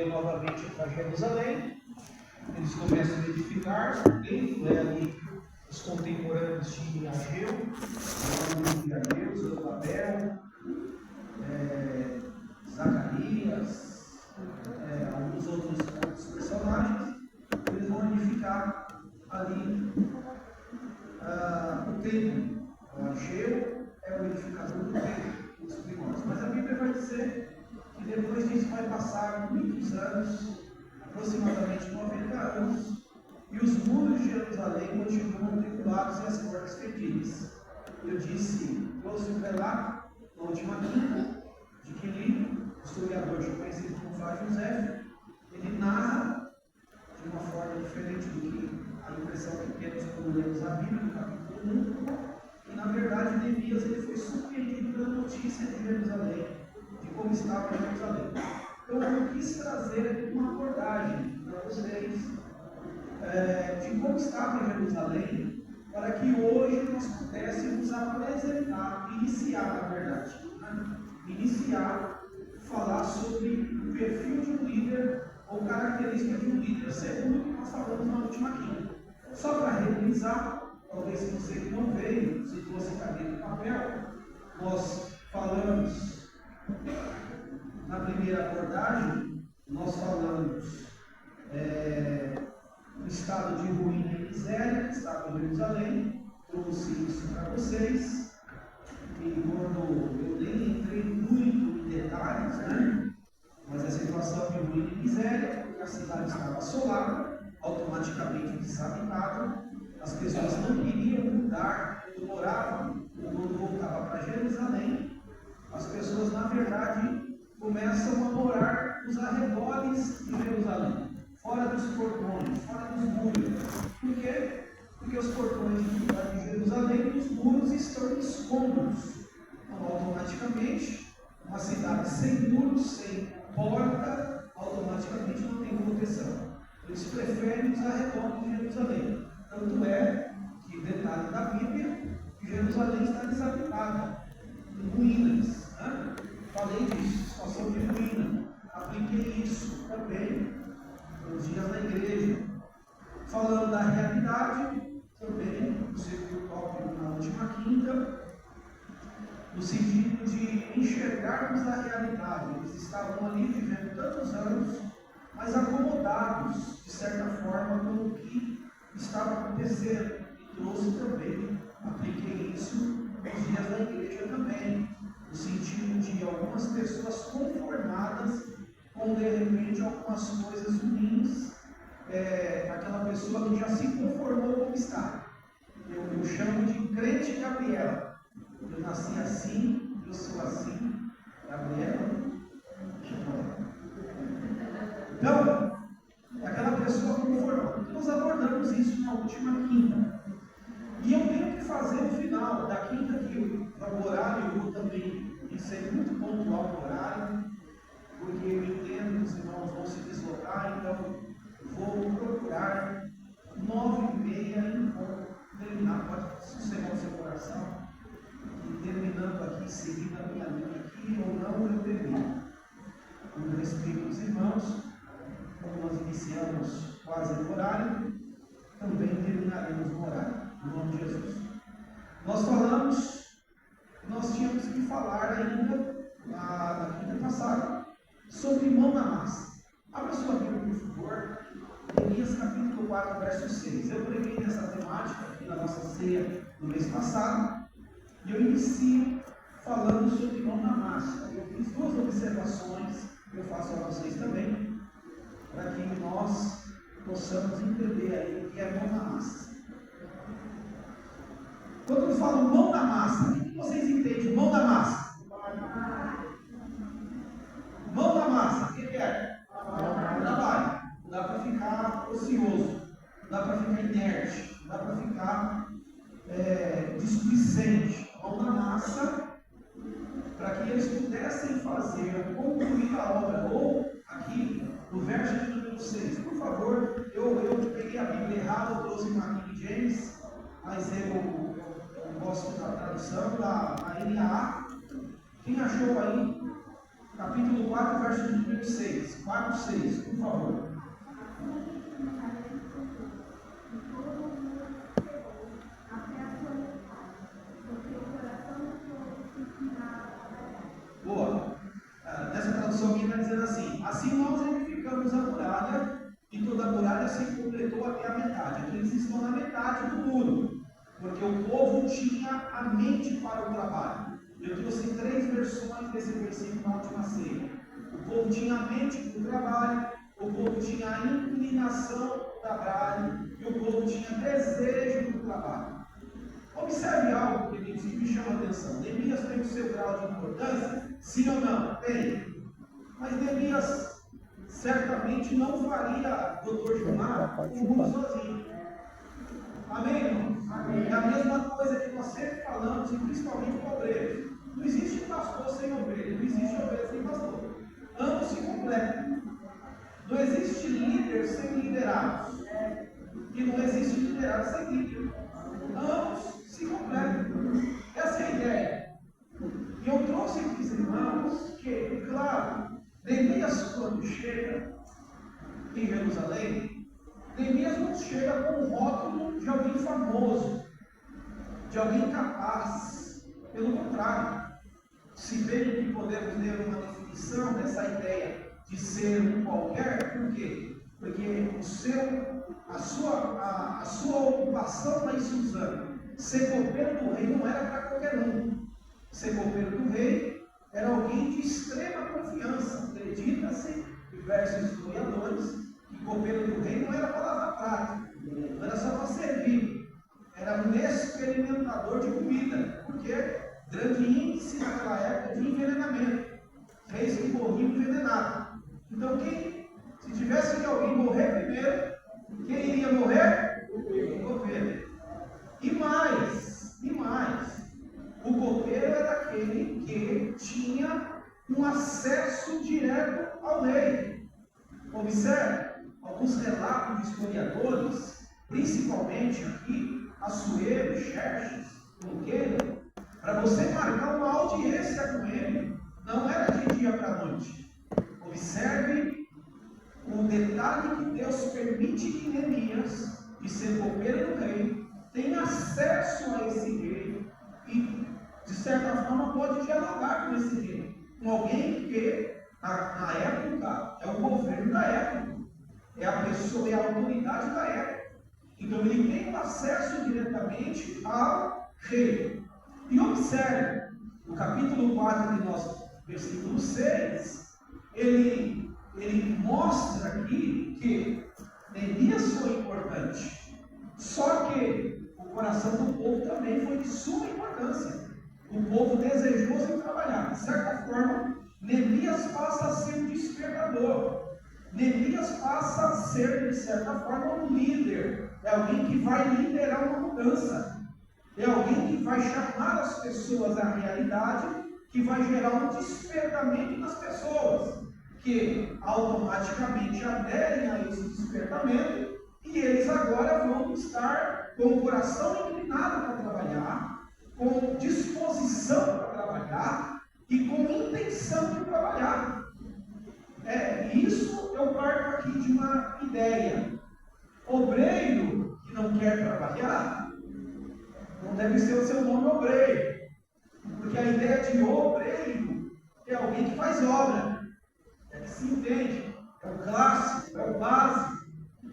Jerusalém novamente para Jerusalém. Eles começam a edificar, dentro ali os contemporâneos de Ageu, Zorobabel, Zacarias, alguns outros personagens. Eles vão edificar ali o templo. O Ageu é o edificador do templo, os primórdios. Mas a Bíblia vai dizer que depois disso vai passar muitos anos, aproximadamente 90 anos, e os muros de Jerusalém continuam tribulados e as portas fedidas. Eu trouxe um relato na última quinta, de que livro, o historiador conhecido como Flávio José, ele narra de uma forma diferente do que a impressão que temos quando lemos a Bíblia, no capítulo 1, e na verdade Neemias ele foi surpreendido pela notícia de Jerusalém, de como estava Jerusalém. Então eu quis trazer uma abordagem para vocês de como estava Jerusalém, para que hoje nós pudéssemos apresentar, falar sobre o perfil de um líder ou característica de um líder, segundo o que nós falamos na última quinta. Só para revisar, talvez se você que não veio, se trouxe caneta e papel, nós falamos na primeira abordagem, nós falamos do estado de ruína e miséria que estava em Jerusalém, trouxe isso para vocês, e quando eu nem entrei muito em detalhes, mas a situação de ruína e miséria, porque a cidade estava assolada, automaticamente desabitada, as pessoas não queriam mudar onde moravam, quando voltava para Jerusalém, as pessoas na verdade começam a morar nos arredores de Jerusalém, fora dos portões, fora dos muros. Por quê? Porque os portões de Jerusalém e os muros estão escondidos. Então, automaticamente, uma cidade sem muros, sem porta, automaticamente não tem proteção. Eles preferem os arredores de Jerusalém. Tanto é que, detalhe da Bíblia, que Jerusalém está desabitada, em ruínas. Falei disso, situação de ruína. Apliquei isso também nos dias da igreja. Falando da realidade, também, no segundo tópico na última quinta, no sentido de enxergarmos a realidade. Eles estavam ali vivendo tantos anos, mas acomodados, de certa forma, com o que estava acontecendo. E trouxe também, apliquei isso nos dias da igreja também, no sentido de algumas pessoas conformadas com, de repente, algumas coisas ruins, aquela pessoa que já se conformou como está. Eu chamo de crente Gabriela. Eu nasci assim, eu sou assim. Gabriela. Então, aquela pessoa conformada. Nós abordamos isso na última quinta. E eu tenho que fazer no final da quinta que o horário, eu também tem que ser muito pontual no horário, porque eu entendo que os irmãos vão se deslocar, então vou procurar 9h30 terminar, pode sossegar o seu coração, e terminando aqui, seguindo a minha linha aqui, ou não, eu termino. Com respeito aos irmãos, como nós iniciamos quase no horário, também terminaremos no horário, em nome de Jesus. Nós falamos, nós tínhamos que falar ainda, na quinta passada, sobre mão na massa. Abra sua Bíblia, por favor, Neemias capítulo 4, verso 6. Eu preguei nessa temática aqui na nossa ceia no mês passado, e eu inicio falando sobre mão na massa. Eu fiz duas observações, que eu faço a vocês também, para que nós possamos entender aí o que é mão na massa. Quando eu falo mão na massa, o que vocês entendem mão na massa? Mão na massa, o que é? Trabalho. Não dá para ficar ocioso, não dá para ficar inerte, não dá para ficar displicente. Mão na massa, para que eles pudessem fazer, concluir a obra. Ou aqui, no verso de número 6, por favor, eu peguei a Bíblia errada, eu trouxe uma King James, mas eu gosto da tradução da NAA. Quem achou aí? capítulo 4, verso de número 6. 4, 6, por favor. Boa. Nessa tradução aqui está dizendo assim: assim nós edificamos a muralha, e toda a muralha se completou até a metade. Aqui eles estão na metade do muro, porque o povo tinha a mente para o trabalho. Eu trouxe 3 versões desse versículo na última ceia. O povo tinha a mente para o trabalho, o povo tinha a inclinação para o trabalho, e o povo tinha desejo para o trabalho. Observe algo, queridos, que me chama a atenção. Neemias tem o seu grau de importância? Sim ou não? Tem. Mas Neemias certamente não faria Dr. Gilmar o mundo sozinho. Amém, irmãos? Amém. É a mesma coisa que nós sempre falamos, e principalmente com obreiros. Não existe pastor sem obreiro, não existe obreiro sem pastor. Ambos se completam. Não existe líder sem liderados. E não existe liderado sem líder. Ambos se completam. Essa é a ideia. E eu trouxe aqui, irmãos, que, claro, Neemias, quando chega em Jerusalém, Neemias não chega com o rótulo de alguém famoso, de alguém capaz. Pelo contrário, se bem que podemos ler uma definição dessa ideia de ser um qualquer, por quê? Porque a sua ocupação lá em Suzano, ser copeiro do rei, não era para qualquer um. Ser copeiro do rei era alguém de extrema confiança. Acredita-se, diversos historiadores, que copeiro do rei não era palavra prática, não era só para servir, era um experimentador de comida, porque grande índice naquela época de envenenamento, reis que morriam envenenados. Então, se tivesse que alguém morrer primeiro, quem iria morrer? O copeiro. E mais, o copeiro era aquele que tinha um acesso direto ao rei. Observe, alguns relatos de historiadores, principalmente aqui, Assuero, Xerxes, Longueira, para você marcar uma audiência com ele, não era de dia para a noite. Observe o detalhe que Deus permite que Neemias, de ser copeiro do rei, tenha acesso a esse rei e, de certa forma, pode dialogar com esse rei. Com alguém que, na época, é o governo da época, é a pessoa, é a autoridade da época. Então, ele tem um acesso diretamente ao rei. E observe, no capítulo 4 de nosso versículo 6, ele mostra aqui que Neemias foi importante. Só que o coração do povo também foi de suma importância. O povo desejoso em trabalhar. De certa forma, Neemias passa a ser um despertador. Neemias passa a ser, de certa forma, um líder. É alguém que vai liderar uma mudança. É alguém que vai chamar as pessoas à realidade, que vai gerar um despertamento das pessoas, que automaticamente aderem a esse despertamento, e eles agora vão estar com o coração inclinado para trabalhar, com disposição para trabalhar e com intenção de trabalhar. Isso eu parto aqui de uma ideia. Obreiro que não quer trabalhar, não deve ser o seu nome obreiro, porque a ideia de obreiro é alguém que faz obra, é que se entende, é o clássico, é o básico,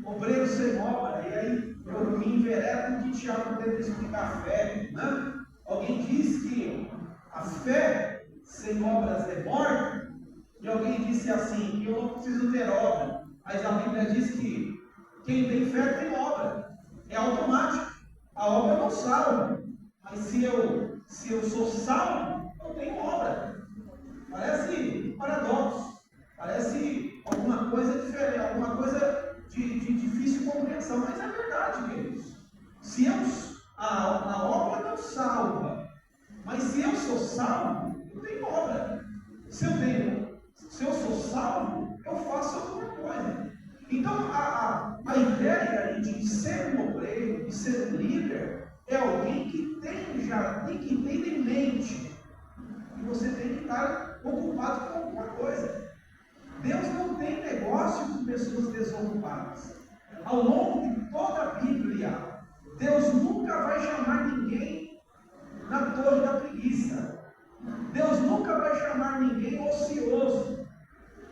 obreiro sem obra. E aí eu me enveredo com que Tiago tenta explicar a fé, né? Alguém diz que a fé sem obras é morta, e alguém disse assim, que eu não preciso ter obra, mas a Bíblia diz que quem tem fé tem obra, é automático. A obra não salva, mas se eu sou salvo, eu tenho obra. Parece paradoxo, parece alguma coisa diferente, alguma coisa de difícil compreensão, mas é verdade, queridos. A obra não salva, mas se eu sou salvo, eu tenho obra. Se eu sou salvo, eu faço alguma coisa. Então, a ideia de ser um obreiro, de ser um líder, é alguém que tem em mente que você tem que estar ocupado com alguma coisa. Deus não tem negócio com pessoas desocupadas. Ao longo de toda a Bíblia, Deus nunca vai chamar ninguém na torre da preguiça. Deus nunca vai chamar ninguém ocioso.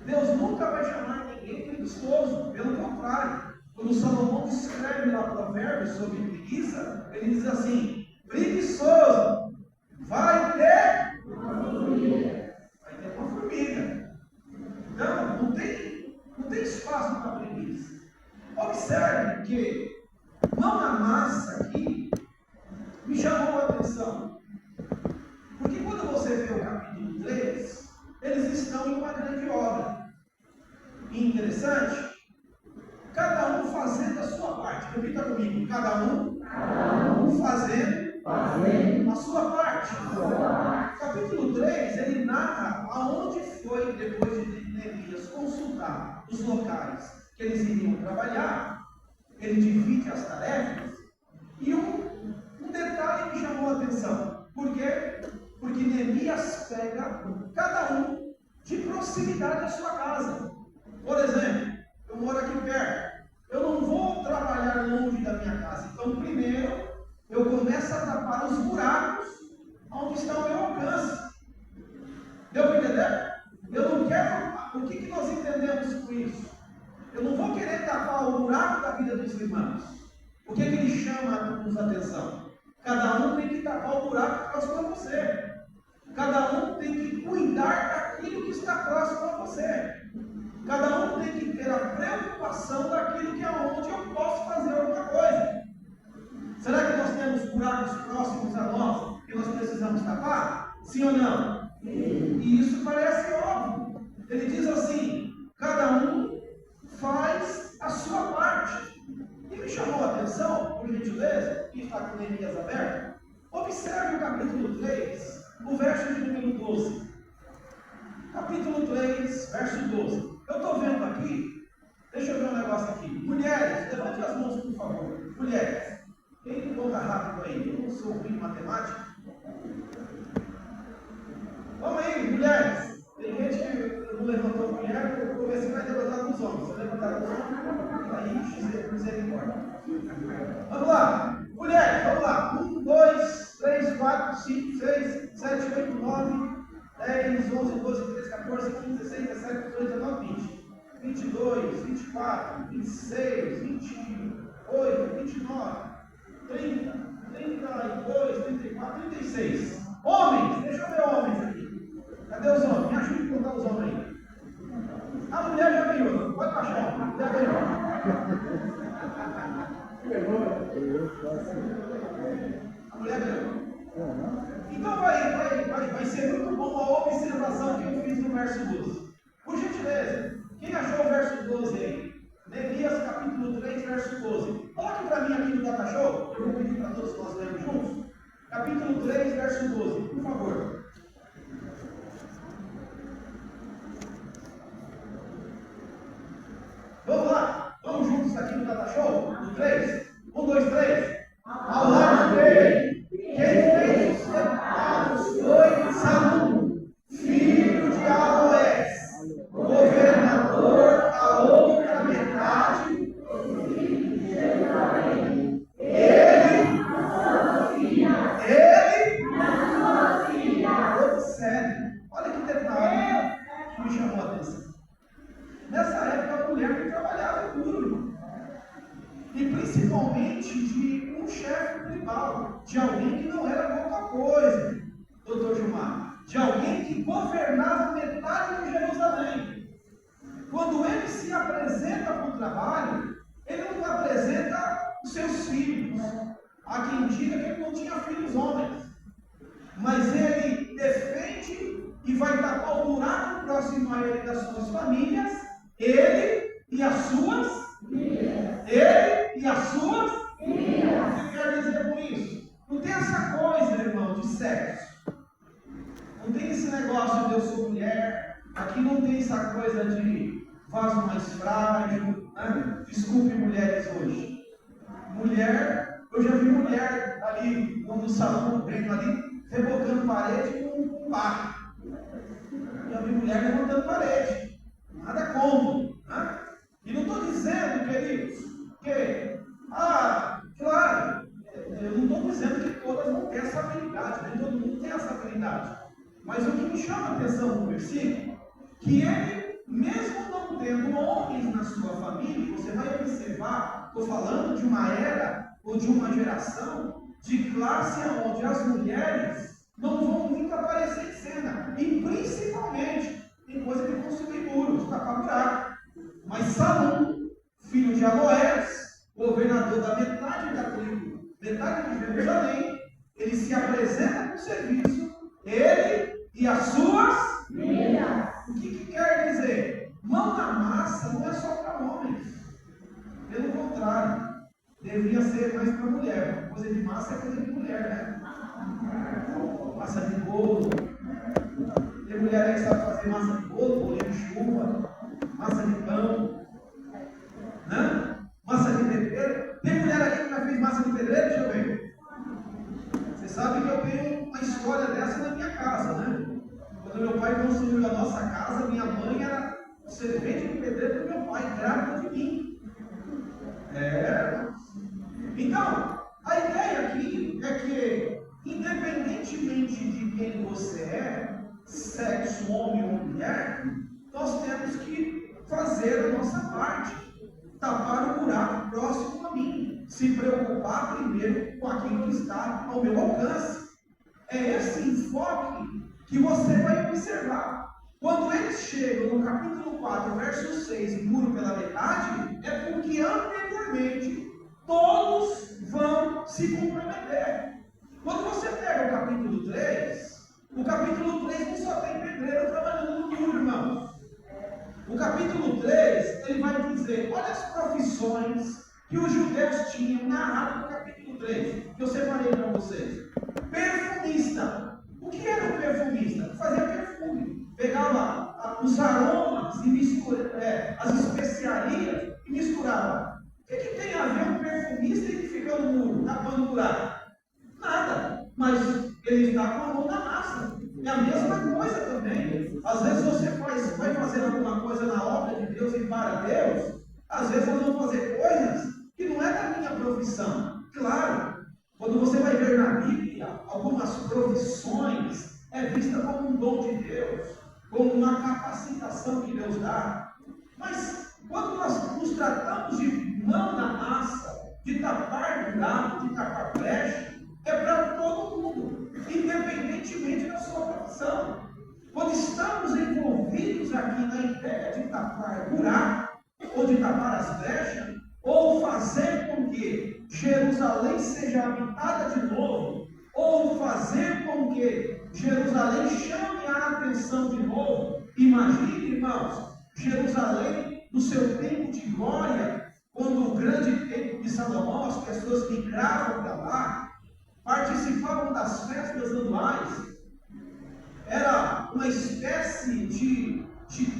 Deus nunca vai chamar ninguém preguiçoso. Pelo contrário, quando Salomão escreve lá Provérbios sobre preguiça, ele diz assim: preguiçoso, vai ter uma formiga. Não tem espaço para preguiça. Observe que não a massa aqui me chamou a atenção. Porque quando você vê o capítulo 3, eles estão em uma grande obra. E interessante, cada um fazendo a sua parte. Repita comigo, cada um fazendo a sua parte. Capítulo 3, ele narra aonde foi, depois de Neemias consultar os locais que eles iriam trabalhar. Ele divide as tarefas. E um detalhe me chamou a atenção. Por quê? Porque Neemias pega cada um de proximidade à sua casa. Por exemplo, eu moro aqui perto. Eu não vou trabalhar longe da minha casa. Então, primeiro, eu começo a tapar os buracos onde está o meu alcance. Deu para entender? Eu não quero... O que nós entendemos com isso? Eu não vou querer tapar o buraco da vida dos irmãos. O que ele chama-nos a atenção? Cada um tem que tapar o buraco próximo a você. Cada um tem que cuidar daquilo que está próximo a você. Cada um tem que ter a preocupação daquilo que é onde eu posso fazer alguma coisa. Será que nós temos buracos próximos a nós que nós precisamos tapar? Sim ou não? Sim. E isso parece óbvio. Ele diz assim: cada um faz a sua parte. E me chamou a atenção, por gentileza, que está com Neemias aberto. Observe o capítulo 3, o verso de número 12. Capítulo 3, verso 12. Eu estou vendo aqui, deixa eu ver um negócio aqui. Mulheres, levante as mãos, por favor. Mulheres, quem conta rápido aí? Eu não sou ruim em matemática. Vamos aí, mulheres. Tem gente que não levantou a mulher, eu vou ver se vai levantar os homens. Se levantar os homens, aí misericórdia. Vamos lá, mulheres, vamos lá. 1, 2, 3, 4, 5, 6, 7, 8, 9, 10, 11, 12, 13, 14, 15, 16, 17, 18, 19, 20. 22, 24, 26, 28, 29, 30, 32, 34, 36. Homens, deixa eu ver homens aqui. Cadê os homens? Me ajude a contar os homens aí. A mulher já ganhou, pode baixar. Já ganhou. A mulher ganhou. Então vai ser muito bom a observação que eu fiz no verso 12. Por gentileza, quem achou o verso 12 aí? Neemias capítulo 3, verso 12. Coloque para mim aqui no Data Show, eu vou pedir para todos nós lermos juntos. Capítulo 3, verso 12, por favor. Vamos lá, vamos juntos aqui no Data Show? No 3, 1, 2, 3. Ao lado dele, quem fez os pecados foi Salum, filho de Aloés, governador da outra metade. Observe, olha que detalhe que me chamou a atenção. Nessa época a mulher que trabalhava duro. E principalmente de um chefe tribal, de alguém que não era pouca coisa, doutor Gilmar, de alguém que governava metade de Jerusalém. Quando ele se apresenta para o trabalho, ele não apresenta os seus filhos. Há quem diga que ele não tinha filhos homens, mas ele defende e vai tapar o buraco próximo a ele das suas famílias, ele e as suas filhas. Ele e as suas filhas. O que quer dizer com isso? Não tem essa coisa, irmão, de sexo. Não tem esse negócio de eu sou mulher. Aqui não tem essa coisa de vaso mais frágil. Né? Desculpe, mulheres hoje. Mulher, eu já vi mulher ali no salão, vendo ali, rebocando parede com um barro. já vi mulher levantando parede. Nada contra. Né? E não estou dizendo, queridos, que, claro, eu não estou dizendo que todas vão ter essa habilidade, nem todo mundo tem essa habilidade. Mas o que me chama a atenção no versículo, que ele, mesmo não tendo homens na sua família, você vai observar, estou falando de uma era ou de uma geração de classe onde as mulheres não vão nunca aparecer em cena, e principalmente em coisa de construir muros, tapar buraco. Mas Salom, filho de Aloés, governador da metade da tribo, metade de Jerusalém, ele se apresenta para o serviço, ele e as suas filhas. O que quer dizer? Mão na massa não é só para homens. Pelo contrário, deveria ser mais para mulher. Coisa de massa é coisa de mulher, né? Massa de bolo. Tem mulher aí que sabe fazer massa de bolo, bolinho de chuva, massa de pão, né? Massa de pedreiro. Tem mulher aqui que já fez massa de pedreiro? Deixa eu ver. Você sabe que eu tenho uma história dessa na minha casa, né? Quando meu pai construiu a nossa casa, minha mãe era servente de pedreiro do meu pai, grávida de mim. Então, a ideia aqui é que, independentemente de quem você é, sexo, homem ou mulher, nós temos que fazer a nossa parte, tapar o buraco próximo a mim, se preocupar primeiro com aquilo que está ao meu alcance. É esse enfoque que você vai observar. Quando eles chegam no capítulo 4, verso 6, muro pela metade, é porque anteriormente todos vão se comprometer. Quando você pega o capítulo 3 não só tem pedreiro trabalhando no muro, irmãos. O capítulo 3, ele vai dizer, olha as profissões que os judeus tinham narrado no capítulo 3, que eu separei para vocês. Perfumista. O que era o perfumista? Fazia perfume. Pegava os aromas e misturava, as especiarias e misturava. O que tem a ver um perfumista edificando o muro, tapando o buraco? Nada. Mas ele está com a mão na massa. É a mesma coisa também. Às vezes você vai fazer alguma coisa na obra de Deus e para Deus. Às vezes nós vamos fazer coisas que não é da minha profissão. Claro, quando você vai ver na Bíblia, algumas profissões é vista como um dom de Deus, como uma capacitação que Deus dá. Mas quando nós nos tratamos de mão na massa, de tapar buraco, de tapar brecha, é para todo mundo, independentemente da sua profissão. Quando estamos envolvidos aqui na ideia de tapar buraco, ou de tapar as brechas, ou fazer com que Jerusalém seja habitada de novo, ou fazer com que Jerusalém chame a atenção de novo. Imagine, irmãos, Jerusalém no seu tempo de glória, quando o grande templo de Salomão, as pessoas migravam para lá, participavam das festas anuais, era uma espécie de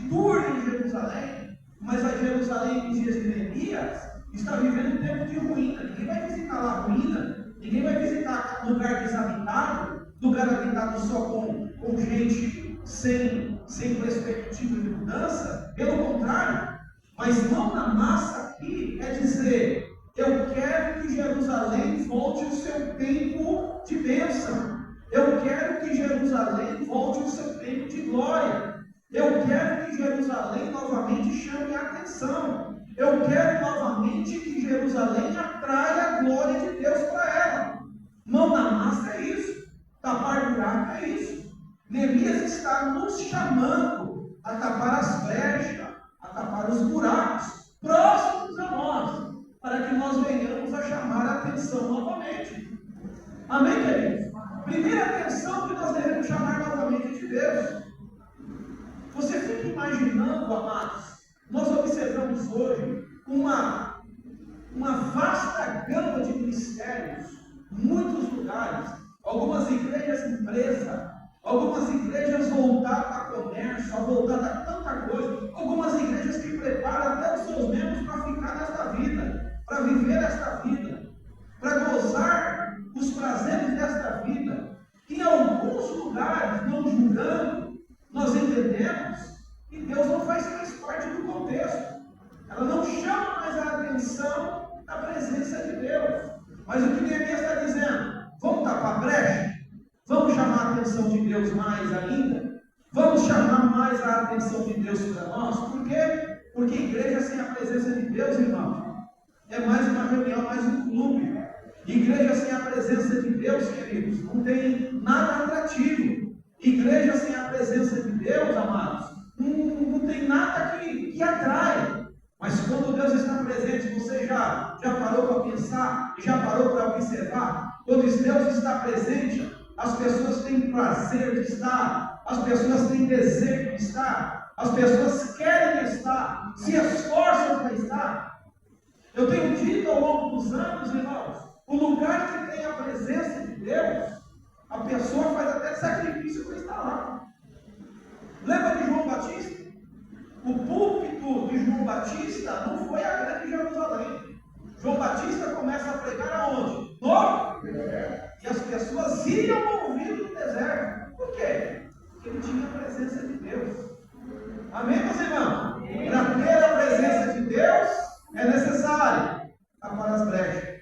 tour em Jerusalém, mas a Jerusalém nos dias de Neemias está vivendo um tempo de ruína. Ninguém vai visitar lá a ruína, ninguém vai visitar lugar desabitado, lugar habitado só com gente sem perspectiva de mudança. Pelo contrário, mas mão na massa aqui é dizer, eu quero que Jerusalém volte o seu tempo de bênção. Eu quero que Jerusalém volte o seu tempo de glória. Eu quero que Jerusalém novamente chame a atenção. Eu quero novamente que Jerusalém atraia a glória de Deus para ela. Mão na massa é isso. Tapar buraco é isso. Neemias está nos chamando a tapar as brechas, a tapar os buracos próximos a nós, para que nós venhamos a chamar a atenção novamente. Amém, queridos? Primeira atenção que nós devemos chamar novamente de Deus. Você fica imaginando, amados, nós observamos hoje uma vasta gama de ministérios, muitos lugares, algumas igrejas empresa, algumas igrejas voltadas a comércio, voltadas a tanta coisa, algumas igrejas que preparam até os seus membros para ficar nesta vida, para viver esta vida, para gozar os prazeres desta vida. Em alguns lugares, não julgando, nós entendemos ela não chama mais a atenção da presença de Deus. Mas o que Neemias está dizendo? Vamos tapar a brecha? Vamos chamar a atenção de Deus mais ainda? Vamos chamar mais a atenção de Deus para nós? Por quê? Porque igreja sem a presença de Deus, irmão, é mais uma reunião, mais um clube. Igreja sem a presença de Deus, queridos, não tem nada atrativo. Igreja sem a presença de Deus, amados, não tem nada que atrai. Mas quando Deus está presente, você já parou para pensar, já parou para observar? Quando Deus está presente, as pessoas têm prazer de estar, as pessoas têm desejo de estar, as pessoas querem estar, se esforçam para estar. Eu tenho dito ao longo dos anos, irmãos, o lugar que tem a presença de Deus, a pessoa faz até sacrifício para estar lá. Lembra de João Batista? O púlpito de João Batista não foi a grande Jerusalém. João Batista começa a pregar aonde? No deserto. E as pessoas iam ouvir no deserto. Por quê? Porque ele tinha a presença de Deus. Amém, meus irmãos? Para ter a presença de Deus, é necessário tapar as brechas.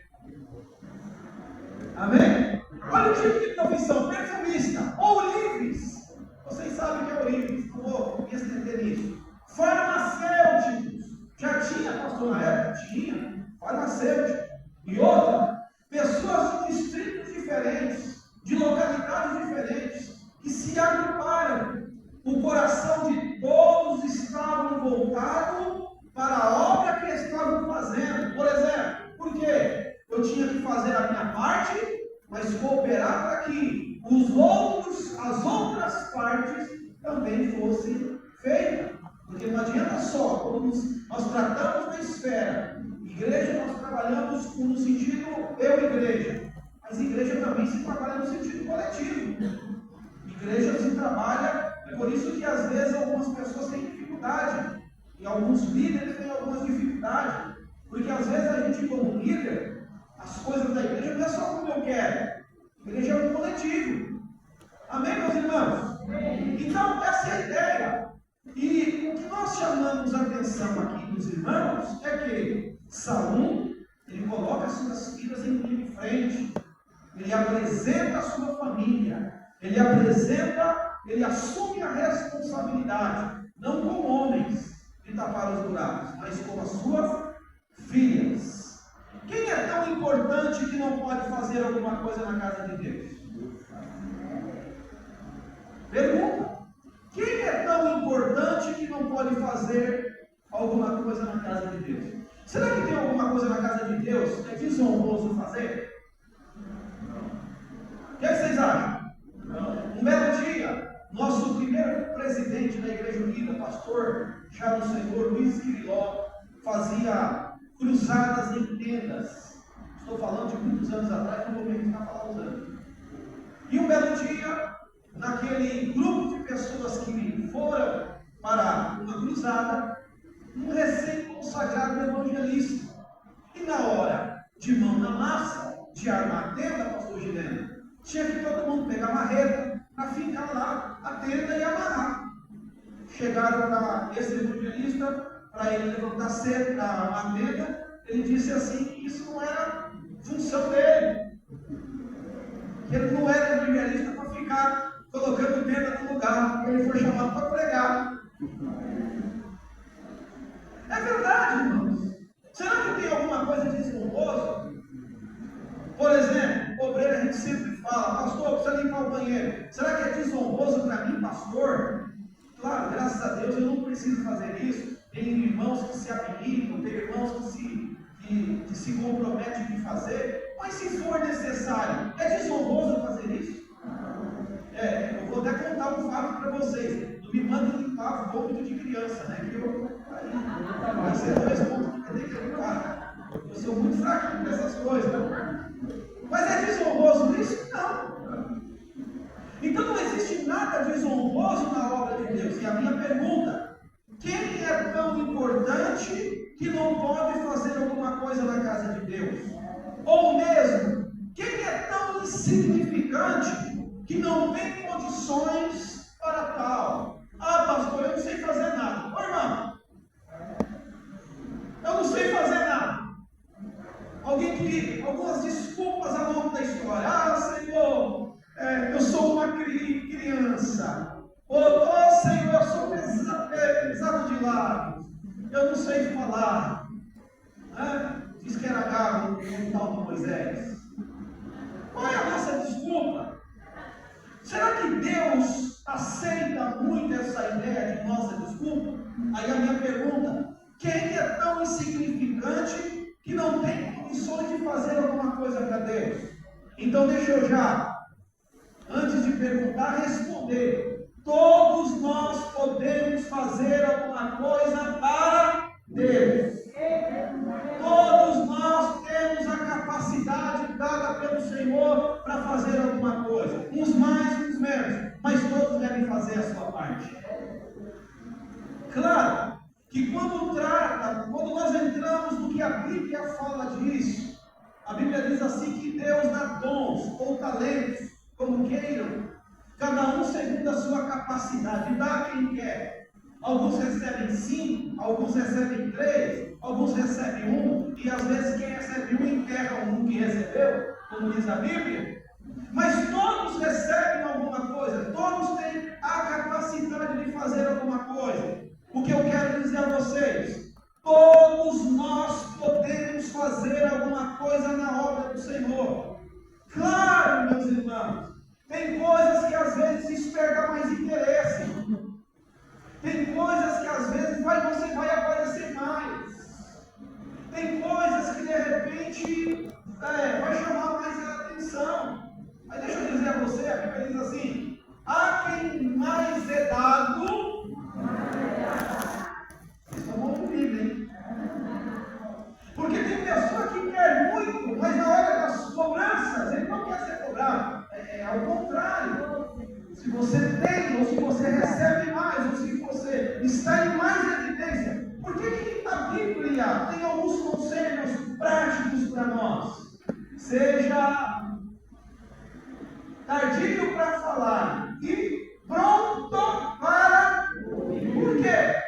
Amém? Olha o tipo de profissão: perfumista, ourives. Vocês sabem o que é ourives, não vou me estender nisso. Farmacêuticos. Já tinha, pastor, na época? Tinha. Farmacêutico. E outra, pessoas de distritos diferentes, de localidades diferentes, que se agruparam. O coração de todos estava voltado para a obra que estavam fazendo. Por exemplo, por quê? Eu tinha que fazer a minha parte, mas cooperar para que as outras partes também fossem feitas. Porque não adianta só, quando nós tratamos da esfera igreja, nós trabalhamos no sentido eu igreja, mas igreja também se trabalha no sentido coletivo. Igreja se trabalha, é por isso que às vezes algumas pessoas têm dificuldade, e alguns líderes têm algumas dificuldades, porque às vezes a gente como líder, as coisas da igreja não é só como eu quero, a igreja é um coletivo. Amém, meus irmãos? Então, essa é a ideia. E o que nós chamamos a atenção aqui dos irmãos é que Salum, ele coloca suas filhas em linha de frente, ele apresenta a sua família, ele assume a responsabilidade, não como homens de tapar os buracos, mas como as suas filhas. Quem é tão importante que não pode fazer alguma coisa na casa de Deus? Pergunta. Quem é tão importante que não pode fazer alguma coisa na casa de Deus? Será que tem alguma coisa na casa de Deus que é desonroso fazer? O que vocês acham? Um belo dia, nosso primeiro presidente da Igreja Unida, pastor já no Senhor, Luiz Esquiriló, fazia cruzadas em tendas. Estou falando de muitos anos atrás, não vou me ficar falando os anos. E um belo dia, naquele grupo de pessoas que foram para uma cruzada, um recém-consagrado evangelista. E na hora de mão na massa, de armar a tenda, pastor Gileno, tinha que todo mundo pegar a marreta para ficar lá a tenda e amarrar. Chegaram para esse evangelista, para ele levantar cedo para armar a tenda, ele disse assim que isso não era função dele. Que ele não era evangelista para ficar colocando tenda no lugar, porque ele foi chamado para pregar. É verdade, irmãos. Será que tem alguma coisa desonrosa? Por exemplo, obreiro, a gente sempre fala: pastor, precisa limpar o banheiro. Será que é desonroso para mim, pastor? Claro, graças a Deus eu não preciso fazer isso. Tem irmãos que se habilitam, tem irmãos que se comprometem de fazer. Mas se for necessário, é desonroso fazer isso? Eu vou até contar um fato para vocês. Não me mandem limpar vômito de criança, né? Que vai ser 2 pontos que vai ter que limpar. Eu sou muito fraquinho nessas coisas. Mas é desonroso isso? Não. Então não existe nada desonroso na obra de Deus. E a minha pergunta: quem é tão importante que não pode fazer alguma coisa na casa de Deus? Ou mesmo, quem é tão insignificante que não tem condições para tal? Ah, pastor, eu não sei fazer nada. Ô, irmão, falar, né? Diz que era gago no tal de Moisés. Qual é a nossa desculpa? Será que Deus aceita muito essa ideia de nossa desculpa? Aí a minha pergunta: quem é tão insignificante que não tem condições de fazer alguma coisa para Deus? Então deixa eu já, antes de perguntar, responder. Todos nós podemos fazer alguma coisa para Deus. Todos nós temos a capacidade dada pelo Senhor para fazer alguma coisa. Uns mais, uns menos. Mas todos devem fazer a sua parte. Claro que quando nós entramos no que a Bíblia fala disso, a Bíblia diz assim que Deus dá dons ou talentos, como queiram, cada um segundo a sua capacidade, dá a quem quer. Alguns recebem 5, alguns recebem 3, alguns recebem 1, e às vezes quem recebe 1 enterra um que recebeu, como diz a Bíblia. Mas todos recebem alguma coisa, todos têm a capacidade de fazer alguma coisa. O que eu quero dizer a vocês: todos nós podemos fazer alguma coisa na obra do Senhor. Claro, meus irmãos, tem coisas que às vezes despertam mais interesse. Tem coisas que às vezes você vai aparecer mais. Tem coisas que de repente vai chamar mais a atenção. Mas deixa eu dizer a você, a Bíblia diz assim: a quem mais é dado, isso é uma outra Bíblia, hein? Porque tem pessoa que quer muito, mas na hora das cobranças, ele não quer ser cobrado. É ao contrário. Se você tem, ou se você recebe mais, ou se você está em mais evidência. Por que a Bíblia tem alguns conselhos práticos para nós? Seja tardio para falar e pronto para ouvir. Por quê?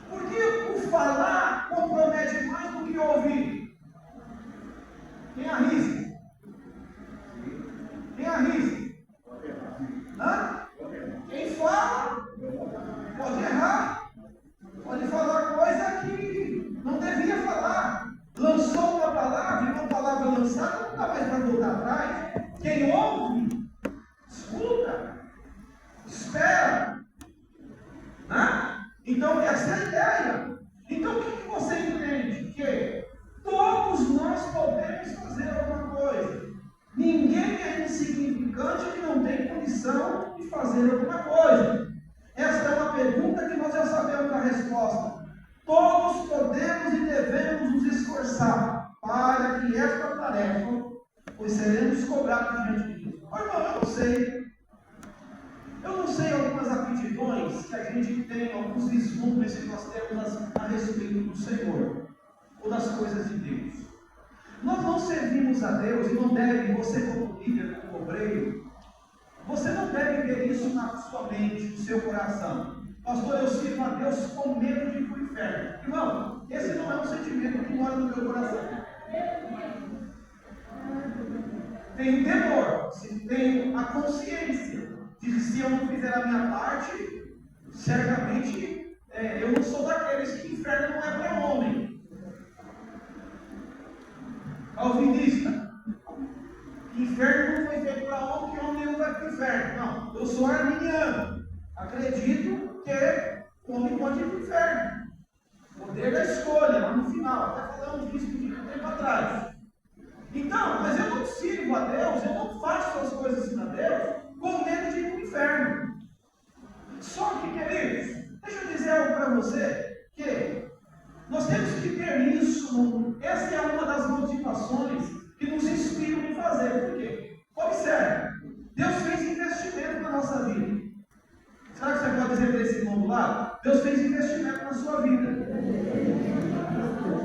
Porque o falar compromete mais do que o ouvir. Quem arrisca? Quem arrisca? Quem fala pode errar, pode falar coisa que não devia falar. Lançou uma palavra e uma palavra lançada não dá mais para voltar atrás. Quem ouve, escuta, espera. Então essa é a ideia. Então o que você entende? Que todos nós podemos fazer alguma coisa. Ninguém é insignificante que não tem condição de fazer alguma coisa. Esta é uma pergunta que nós já sabemos a resposta. Todos podemos e devemos nos esforçar para que esta tarefa, pois seremos cobrados diante de Deus. Mas irmão, eu não sei. Eu não sei algumas aptidões que a gente tem, alguns vislumbres que nós temos a respeito do Senhor, ou das coisas de Deus. Nós não servimos a Deus e não deve, você como líder, como obreiro, você não deve ver isso na sua mente, no seu coração. Pastor, eu sirvo a Deus com medo de ir para o inferno. Irmão, esse não é um sentimento que mora no meu coração. Tem temor, tem a consciência de que se eu não fizer a minha parte, certamente eu não sou daqueles que inferno não é para homem. Calvinista. Inferno não foi feito para homem, que homem não vai para o inferno. Não, eu sou arminiano. Acredito que o homem pode ir para o inferno. Poder da escolha, lá no final. Até falamos disso um tempo atrás. Então, mas eu não sirvo a Deus, eu não faço as coisas para Deus com medo de ir para o inferno. Só que, queridos, deixa eu dizer algo para você, que nós temos que ter isso. Essa é uma das motivações que nos inspiram em fazer. Por quê? Observe, Deus fez investimento na nossa vida. Será que você pode dizer para esse irmão do lado? Deus fez investimento na sua vida.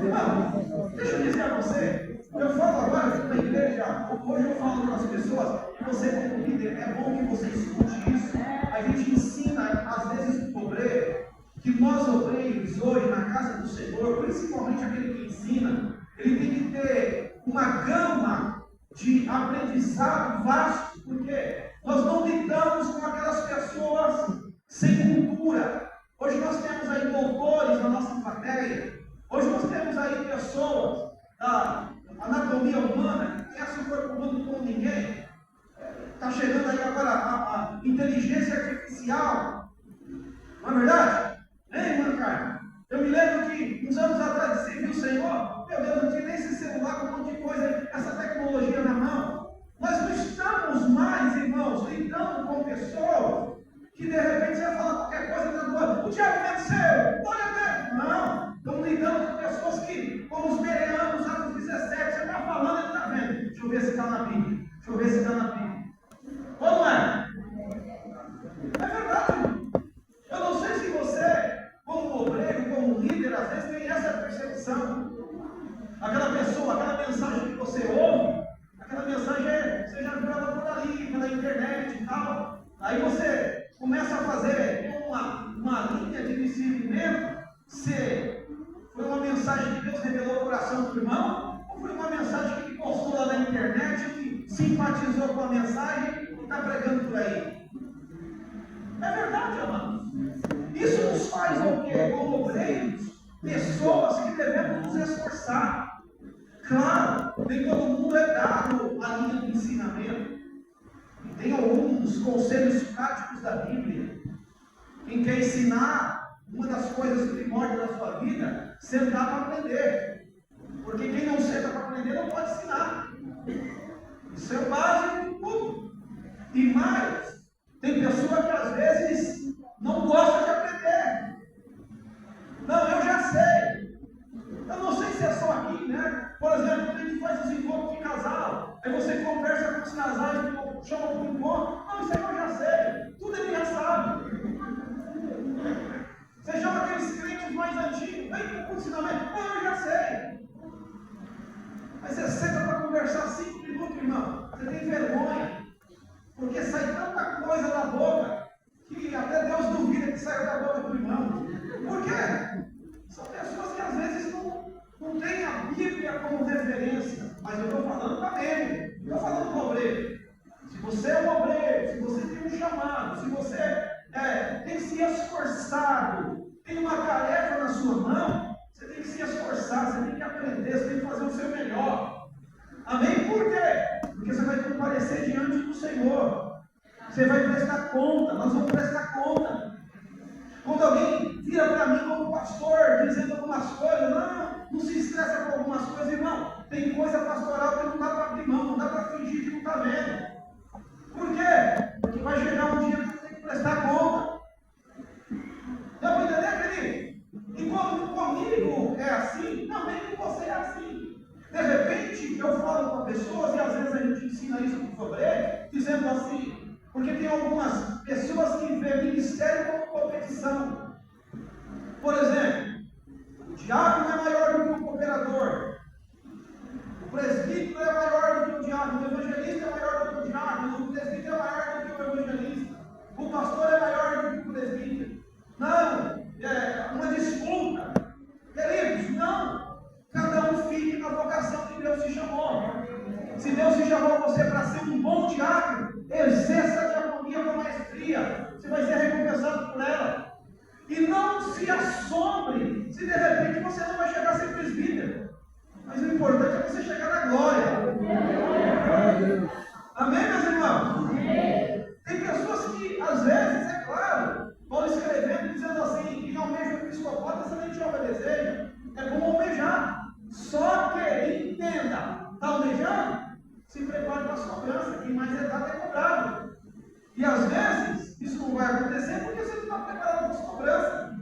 Não, deixa eu dizer a você, eu falo agora na igreja, hoje eu falo para as pessoas, e você como líder, é bom que você escute isso. A gente ensina, às vezes, o obreiro, que nós obreiros hoje na casa do Senhor, principalmente aquele que ensina, ele tem que ter uma gama de aprendizado vasto, porque nós não lidamos com aquelas pessoas sem cultura. Hoje nós temos aí doutores na nossa plateia, ideia. Hoje nós temos aí pessoas da anatomia humana que conhecem o corpo humano como ninguém. Está chegando aí agora a inteligência artificial. Não é verdade? Hein, irmã Carmen? Eu me lembro que uns anos atrás você viu o Senhor? Meu Deus, não tinha nem esse celular com um monte de coisa, essa tecnologia na mão. Nós não estamos mais, irmãos, lidando com pessoas que de repente você vai falar qualquer coisa dentro do outro. O diabo venceu, olha mesmo. Não, estamos lidando com pessoas que, como os bereanos, Atos 17, você está falando, ele está vendo. Deixa eu ver se está na Bíblia. Deixa eu ver se está na Bíblia. Ou não é? É verdade. Eu não sei se você, como obreiro, como líder, às vezes tem essa percepção. Aquela pessoa, aquela mensagem que você ouve, aquela mensagem você já viu ela por ali, pela internet e tal. Aí você começa a fazer uma linha de discernimento se foi uma mensagem que Deus revelou ao coração do irmão, ou foi uma mensagem que postou lá na internet, que simpatizou com a mensagem e está pregando por aí. É verdade, amados. Isso nos faz o quê? Como obreiros, pessoas que devemos nos esforçar. Claro, nem todo mundo é dado a linha de ensinamento. E tem alguns conselhos práticos da Bíblia. Quem quer ensinar, uma das coisas primórdias da sua vida, sentar para aprender. Porque quem não senta para aprender não pode ensinar. Isso é o básico de tudo. E mais, tem pessoa que às vezes não gosta de aprender. Não, eu já sei. Eu não sei se é só aqui, né? Por exemplo, quando a gente faz os encontros de casal, aí você conversa com os casais, chama para um encontro. Não, isso aí eu já sei. Tudo ele já sabe. Você chama aqueles crentes mais antigos, vem com o ensinamento. Não, eu já sei. Aí você senta para conversar 5 minutos, irmão. Você tem vergonha. Porque sai tanta coisa da boca que até Deus duvida que saiu da boca do irmão. Por quê? São pessoas que às vezes não têm a Bíblia como referência. Mas eu estou falando da Bíblia. Não estou falando do obreiro. Se você é um obreiro, se você tem um chamado, se você tem se esforçado, tem uma tarefa na sua mão, você tem que se esforçar, você tem que aprender, você tem que fazer o seu melhor. Amém? Por quê? Porque você vai comparecer diante do Senhor. Você vai prestar conta, nós vamos prestar conta. Quando alguém vira para mim como pastor, dizendo algumas coisas, não se estressa com algumas coisas, irmão. Tem coisa pastoral que não dá para abrir mão, não dá para fingir que não está vendo. Por quê? Porque vai chegar um dia que você tem que prestar conta. Dá para entender, querido? E quando comigo é assim, também com você é assim. De repente, eu falo com pessoas, e às vezes a gente ensina isso para os obreiros, dizendo assim, porque tem algumas pessoas que veem ministério como competição. Por exemplo, o diácono é maior do que o cooperador. O presbítero é maior do que o diácono. O evangelista é maior do que o diácono. O presbítero é maior do que o evangelista. O pastor é maior do que o presbítero. Não, é uma disputa. Queridos, não. Cada um fique na vocação que Deus te chamou. Se Deus te chamou você para ser um bom diácono, exerça a diaconia com maestria. Você vai ser recompensado por ela. E não se assombre se de repente você não vai chegar a ser presbítero. Mas o importante é você chegar na glória. Amém, meus irmãos? Tem pessoas que, às vezes, é claro, vão escrevendo dizendo assim, quem almeja o episcopado, excelente obra deseja. É bom almejar. Só que entenda, está almejando? Se prepare para a sua cobrança. Quem mais é dado é cobrado. E às vezes, isso não vai acontecer porque você não está preparado para a sua cobrança.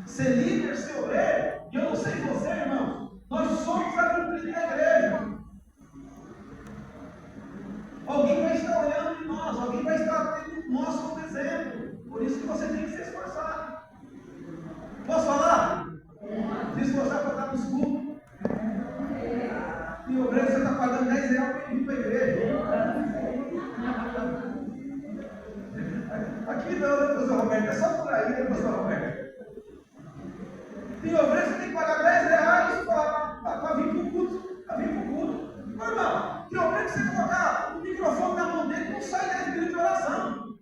Ser líder, ser obreiro, e eu não sei você, irmão, nós somos a cumprir da igreja. Alguém vai estar olhando de nós, alguém vai estar tendo nós como exemplo. Por isso que você tem que se esforçar. Posso falar? Se esforçar para estar nos cultos. E o obreiro você está pagando R$10 para ir para a igreja. Aqui não, né, pastor Roberto? É só por aí, né, pastor Roberto? Tem obreiro você tem que pagar R$10 para vir para o culto. Meu irmão, tem obreiro que você colocar o microfone na mão dele, não sai 10 minutos de oração.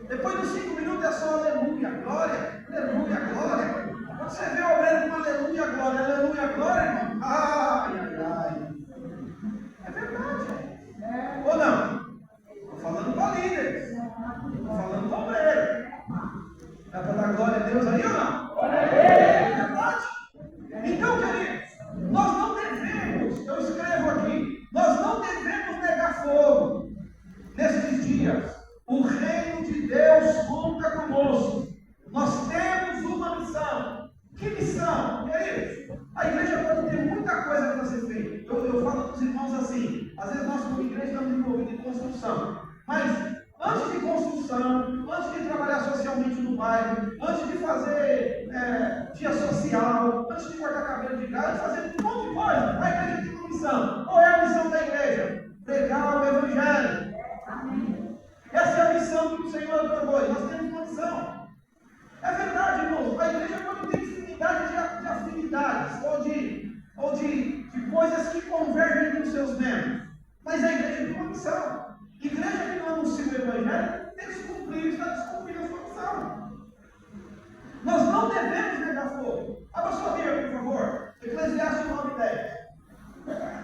Depois dos 5 minutos é só aleluia, glória, aleluia, glória. Quando você vê o obreiro com Então, queridos, nós não devemos, eu escrevo aqui, nós não devemos negar fogo. Nesses dias, o reino de Deus conta conosco. Nós temos uma missão. Que missão? Queridos, a igreja pode ter muita coisa para ser feita. Eu falo para os irmãos assim, às vezes nós como igreja estamos envolvidos em construção. Mas antes de construção, antes de trabalhar socialmente no bairro, antes de fazer dia social, antes de cortar cabelo de gado, fazer um monte de coisa, a igreja tem uma missão. Qual é a missão da igreja? Pregar o evangelho. Essa é a missão que o Senhor otorgou. Nós temos uma missão. É verdade, irmãos. A igreja pode ter infinidade de afinidades ou de coisas que convergem com seus membros. Mas a igreja tem uma missão. Igreja que não anuncia o evangelho tem que está descumprindo a sua missão. Nós não devemos negar fogo. Abra sua Bíblia, por favor. Eclesiastes 9:10.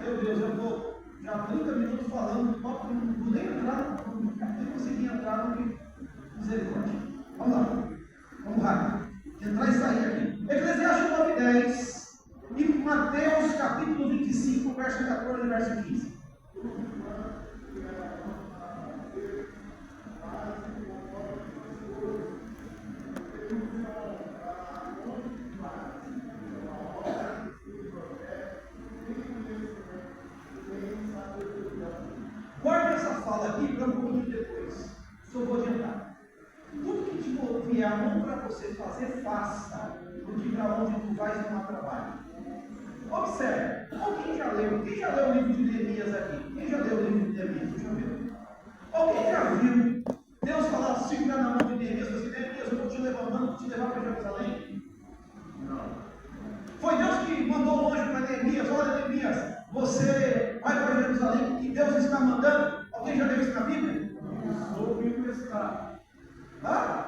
Meu Deus, eu estou já 30 minutos falando, não nem entrar, nem consegui entrar no misericórdia. Vamos lá, vamos rápido. Entrar e sair aqui. Eclesiastes 9:10 e Mateus capítulo 25, verso 14 e verso 15. Guarda essa fala aqui para um pouquinho depois. Só vou adiantar. Tudo que te vier a mão para você fazer, faça. Porque para onde tu vais não há trabalho. Observe. Quem já leu o livro de Neemias aqui? Quem já leu o livro de Neemias? Deixa eu ver. Alguém já viu Deus falar, segura na mão de Neemias, assim, Neemias, eu vou te levantando, vou te levar para Jerusalém? Não. Foi Deus que mandou um anjo para Neemias, olha Neemias, você vai para Jerusalém, porque Deus está mandando. Alguém já leu isso na Bíblia? Ele soube o estado.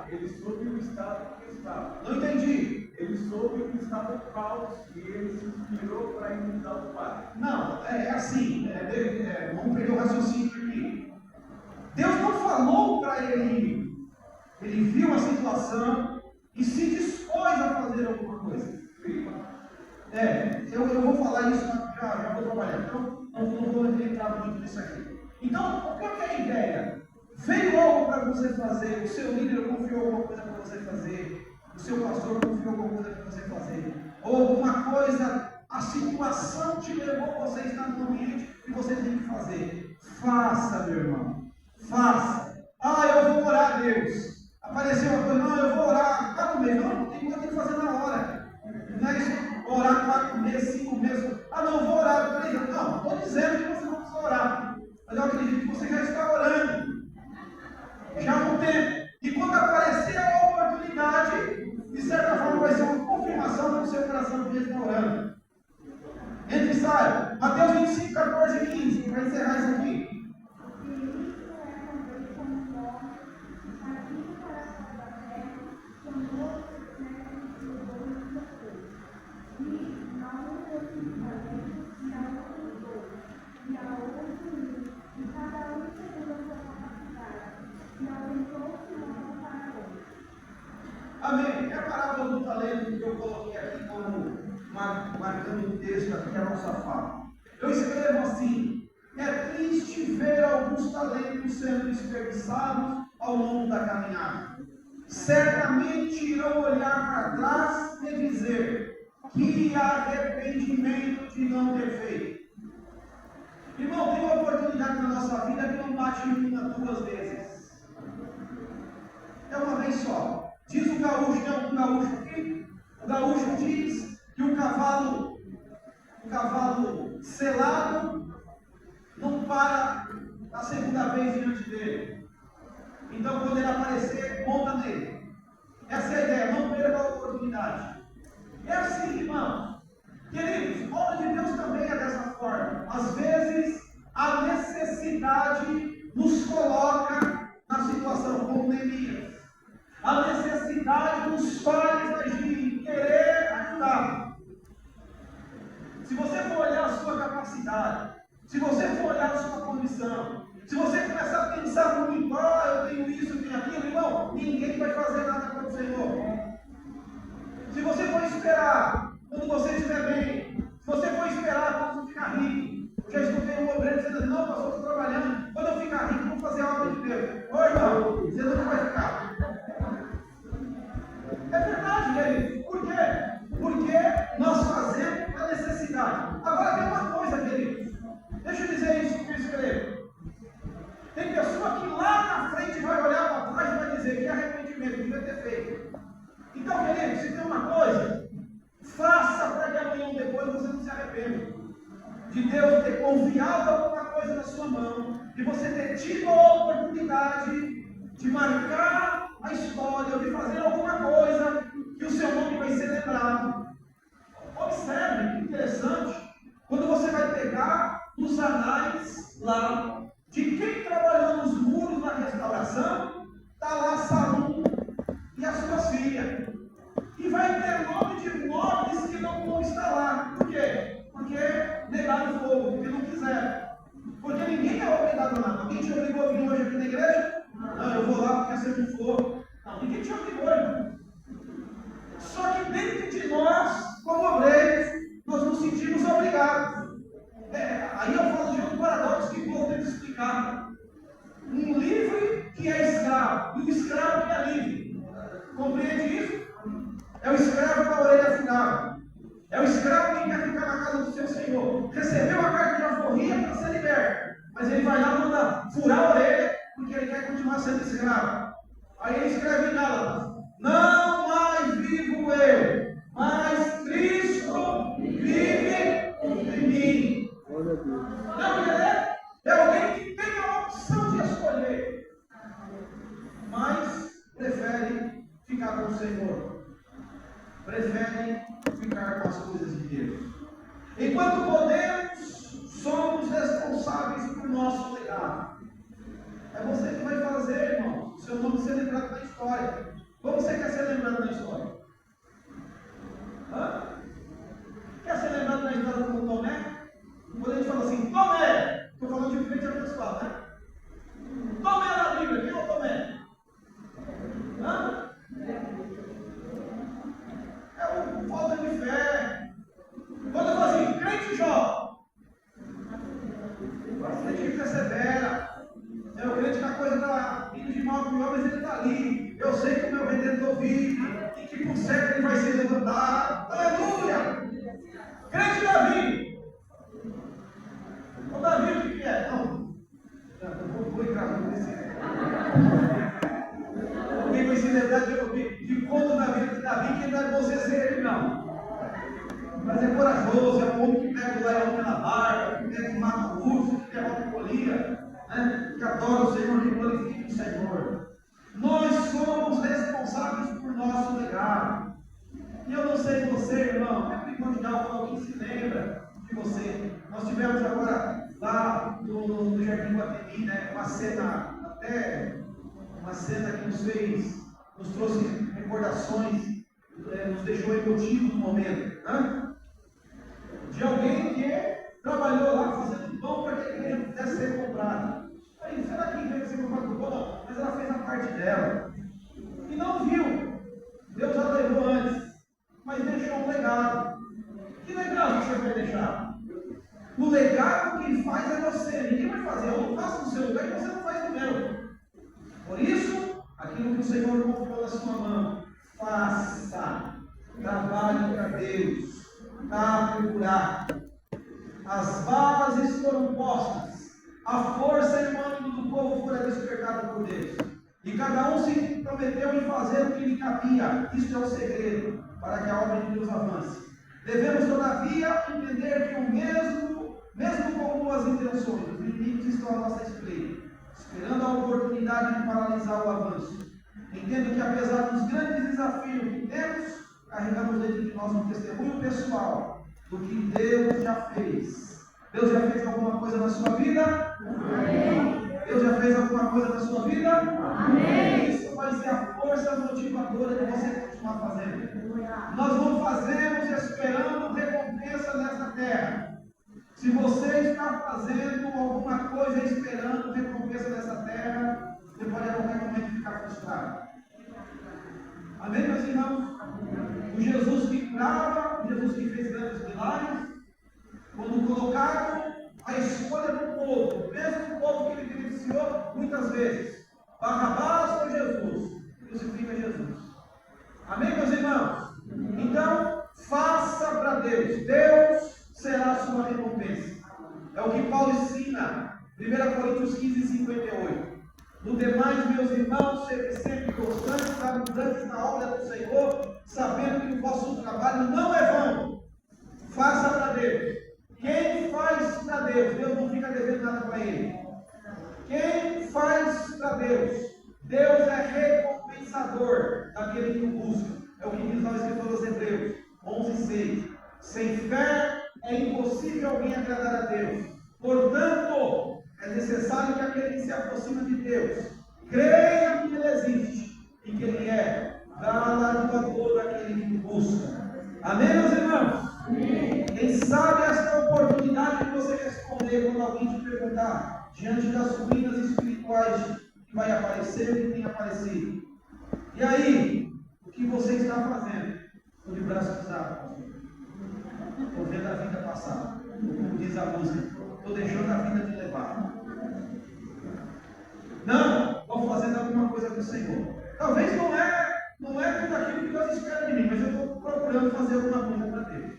Ele soube o estado que estava. Não entendi. Ele soube que estava o caos e ele se inspirou para inundar o pai. Não, é assim, vamos pegar o raciocínio aqui. Deus não falou para ele, ele viu a situação e se dispôs a fazer alguma coisa. Eu vou falar isso, já vou trabalhar, então não vou entrar muito nisso aqui. Então, qual que é a ideia? Veio algo para você fazer, o seu líder confiou alguma coisa para você fazer, o seu pastor confiou alguma coisa para você fazer, ou alguma coisa, a situação te levou, você está no ambiente e você tem que fazer. Faça, meu irmão, faça. Eu vou orar a Deus. Apareceu uma coisa, não, eu vou orar 4 meses. Não tem coisa que fazer na hora. Não é isso? Orar 4 meses, 5 meses. Não, vou orar 3 anos. Não, estou dizendo que você não precisa orar. Mas eu acredito que você já está orando. Já há um tempo. E quando aparecer a oportunidade, de certa forma vai ser uma confirmação do seu coração que está orando. Entre e saia. Mateus 25, 14 e 15. Para encerrar isso aqui. Amém. É a parábola do talento que eu coloquei aqui como marcando o texto aqui, a nossa fala. Eu escrevo assim: é triste ver alguns talentos sendo desperdiçados ao longo da caminhada. Certamente irão olhar para trás e dizer: que arrependimento de não ter feito. Irmão, tem uma oportunidade na nossa vida que não bate em uma 2 vezes. É uma vez só. Diz o gaúcho, tem algum gaúcho aqui? O gaúcho diz que o cavalo selado não para a segunda vez diante dele. Então, quando ele aparecer, monta nele. Essa é a ideia, não perca a oportunidade. É assim, irmão. Queridos, a obra de Deus também é dessa forma. Às vezes, a necessidade nos coloca na situação como Neemias. A necessidade nos faz agir, querer ajudar. Se você for olhar a sua capacidade, se você for olhar a sua condição, se você começar a pensar comigo, eu tenho isso, eu tenho aquilo, irmão, ninguém vai fazer nada para o Senhor. Se você for esperar, quando você estiver bem, arrepende. De Deus ter confiado alguma coisa na sua mão e você ter tido a oportunidade de marcar a história ou de fazer alguma coisa que o seu nome vai ser lembrado. Observe que interessante, quando você vai pegar os anais lá de quem trabalhou nos muros na restauração, está lá Salum e as suas filhas. E vai ter nome de nobres que não vão estar lá. Por quê? Porque negaram fogo, porque não quiseram. Porque ninguém é obrigado a nada. Alguém te obrigou a vir hoje aqui na igreja? Não, eu vou lá porque acende um fogo. Não, ninguém te obrigou, irmão. Só que dentro de nós, como obreiros, nós nos sentimos obrigados. Aí eu falo de um paradoxo que vou ter que explicar. Um livre que é escravo e um escravo que é livre. Compreende isso? É o escravo com a orelha furada. É o escravo que quer ficar na casa do seu senhor. Recebeu a carta de alforria para ser liberto. Mas ele vai lá e manda furar a orelha porque ele quer continuar sendo escravo. Aí ele escreve em Gálatas: não mais vivo eu, mas Cristo vive em mim. Não, é alguém que tem a opção de escolher, mas prefere ficar com o Senhor. Prefere ficar com as coisas de Deus. Enquanto podemos, somos responsáveis por nosso legado. É você que vai fazer, irmão, o seu nome ser lembrado na história. Como você quer ser lembrado na história? Hã? Quer ser lembrado na história como Tomé? Quando a gente fala assim, Tomé! Estou falando de frente ao pessoal, né? Tomé na Bíblia, quem é o Tomé? Hã? É o falta de fé. Quando eu falo assim, crente jovem, o crente que persevera. É o crente que a coisa está indo de mal para pior, mas ele está ali. Eu sei que o meu Redentor vive e que por certo ele vai ser levantado. Aleluia! Crente Davi. O Davi o que é? Não. Vou entrar nesse. Alguém vai se lembrar de conto da vida de Davi, que não é você ser ele, não. Mas é corajoso, é um homem que pega o leão pela barba, que pega e mata o urso, que derrota o Golias, né? Que adora o Senhor e glorifica o Senhor. Nós somos responsáveis por nosso legado. E eu não sei você, irmão, é primordial quando alguém se lembra de você. Nós tivemos agora lá no Jardim Guatemi, né, uma cena que nos trouxe recordações, nos deixou emotivos no momento, né? De alguém que trabalhou lá fazendo pão para que a igreja pudesse ser comprada. Aí, será que a igreja ser comprada por pão? Não, mas ela fez a parte dela. E não viu. Deus já levou antes, mas deixou um legado. Que legado você vai deixar? O legado quem faz é você. Ninguém vai fazer. Eu não faço no seu lugar e você não faz no meu. Por isso, aquilo que o Senhor confiou na sua mão, faça. Trabalhe para Deus. Abre o buraco. As bases foram postas. A força e o ânimo do povo foram despertados por Deus. E cada um se prometeu em fazer o que lhe cabia. Isto é o segredo para que a obra de Deus avance. Devemos, todavia, entender que mesmo com boas intenções, os inimigos estão à nossa espera, esperando a oportunidade de paralisar o avanço. Entendo que, apesar dos grandes desafios que temos, carregamos dentro de nós um testemunho pessoal do que Deus já fez. Deus já fez alguma coisa na sua vida? Amém. Deus já fez alguma coisa na sua vida? Amém. Isso vai ser a força motivadora de você continuar fazendo. Nós não fazemos esperando recompensa nessa terra. Se você está fazendo alguma coisa esperando recompensa nessa terra, você pode a qualquer momento ficar frustrado. Amém, meus irmãos? O Jesus que curava, o Jesus que fez grandes milagres, quando colocaram a escolha do povo, o mesmo povo que ele beneficiou muitas vezes, Barrabás ou Jesus, crucifica Jesus. Amém, meus irmãos? Então, faça para Deus. Deus será a sua recompensa. É o que Paulo ensina, 1 Coríntios 15, 58. No demais, meus irmãos, sede sempre constantes, abundantes na obra do Senhor, sabendo que o vosso trabalho não é vão. Faça para Deus. para ele. Quem faz para Deus? Deus é recompensador daquele que o busca. É o que diz lá o escritor dos Hebreus 11:6. Sem fé é impossível alguém agradar a Deus. Portanto, é necessário que aquele que se aproxima de Deus creia que Ele existe e que Ele é galardoador daquele que o busca. Amém, meus irmãos? Amém. Quem sabe esta oportunidade de você responder quando alguém te perguntar, diante das ruínas espirituais que vai aparecer e que tem aparecido. E aí, o que você está fazendo? Estou de braço cruzado. Estou vendo a vida passar. Como diz a música, estou deixando a vida me levar. Não, estou fazendo alguma coisa para o Senhor. Talvez não é tudo aquilo que Deus espera de mim, mas eu estou procurando fazer alguma coisa para Deus.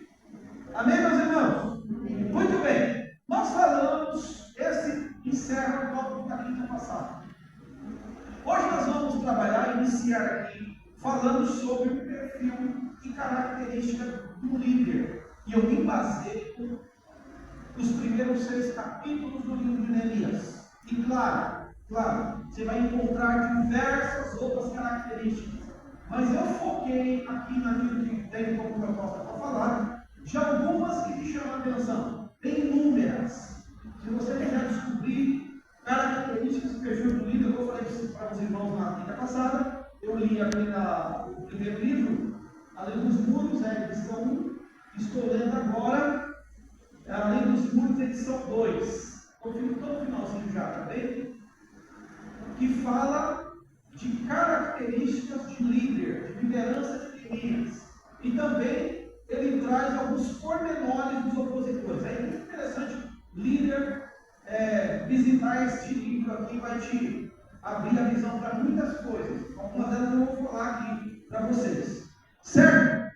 Amém, meus irmãos? Muito bem. Nós falamos, esse encerra o tópico da quinta passada. Hoje nós vamos trabalhar e iniciar aqui falando sobre o perfil e característica do líder. E eu me baseio nos primeiros 6 capítulos do livro de Neemias. E claro, você vai encontrar diversas outras características. Mas eu foquei aqui naquilo que tem como proposta para falar, de algumas que me chamam a atenção. Tem inúmeras. Se você quiser descobrir características do perfil do líder, eu falei isso para os irmãos na quinta passada. Eu li aqui no primeiro livro, Além dos Muros, edição 1. Estou lendo agora, Além dos Muros, edição 2. Estou todo finalzinho já, tá bem? Que fala de características de líder, de liderança de Neemias. E também ele traz alguns pormenores dos opositores. É muito interessante, líder, visitar este livro aqui vai te abrir a visão para muitas coisas. Algumas delas eu vou falar aqui para vocês. Certo?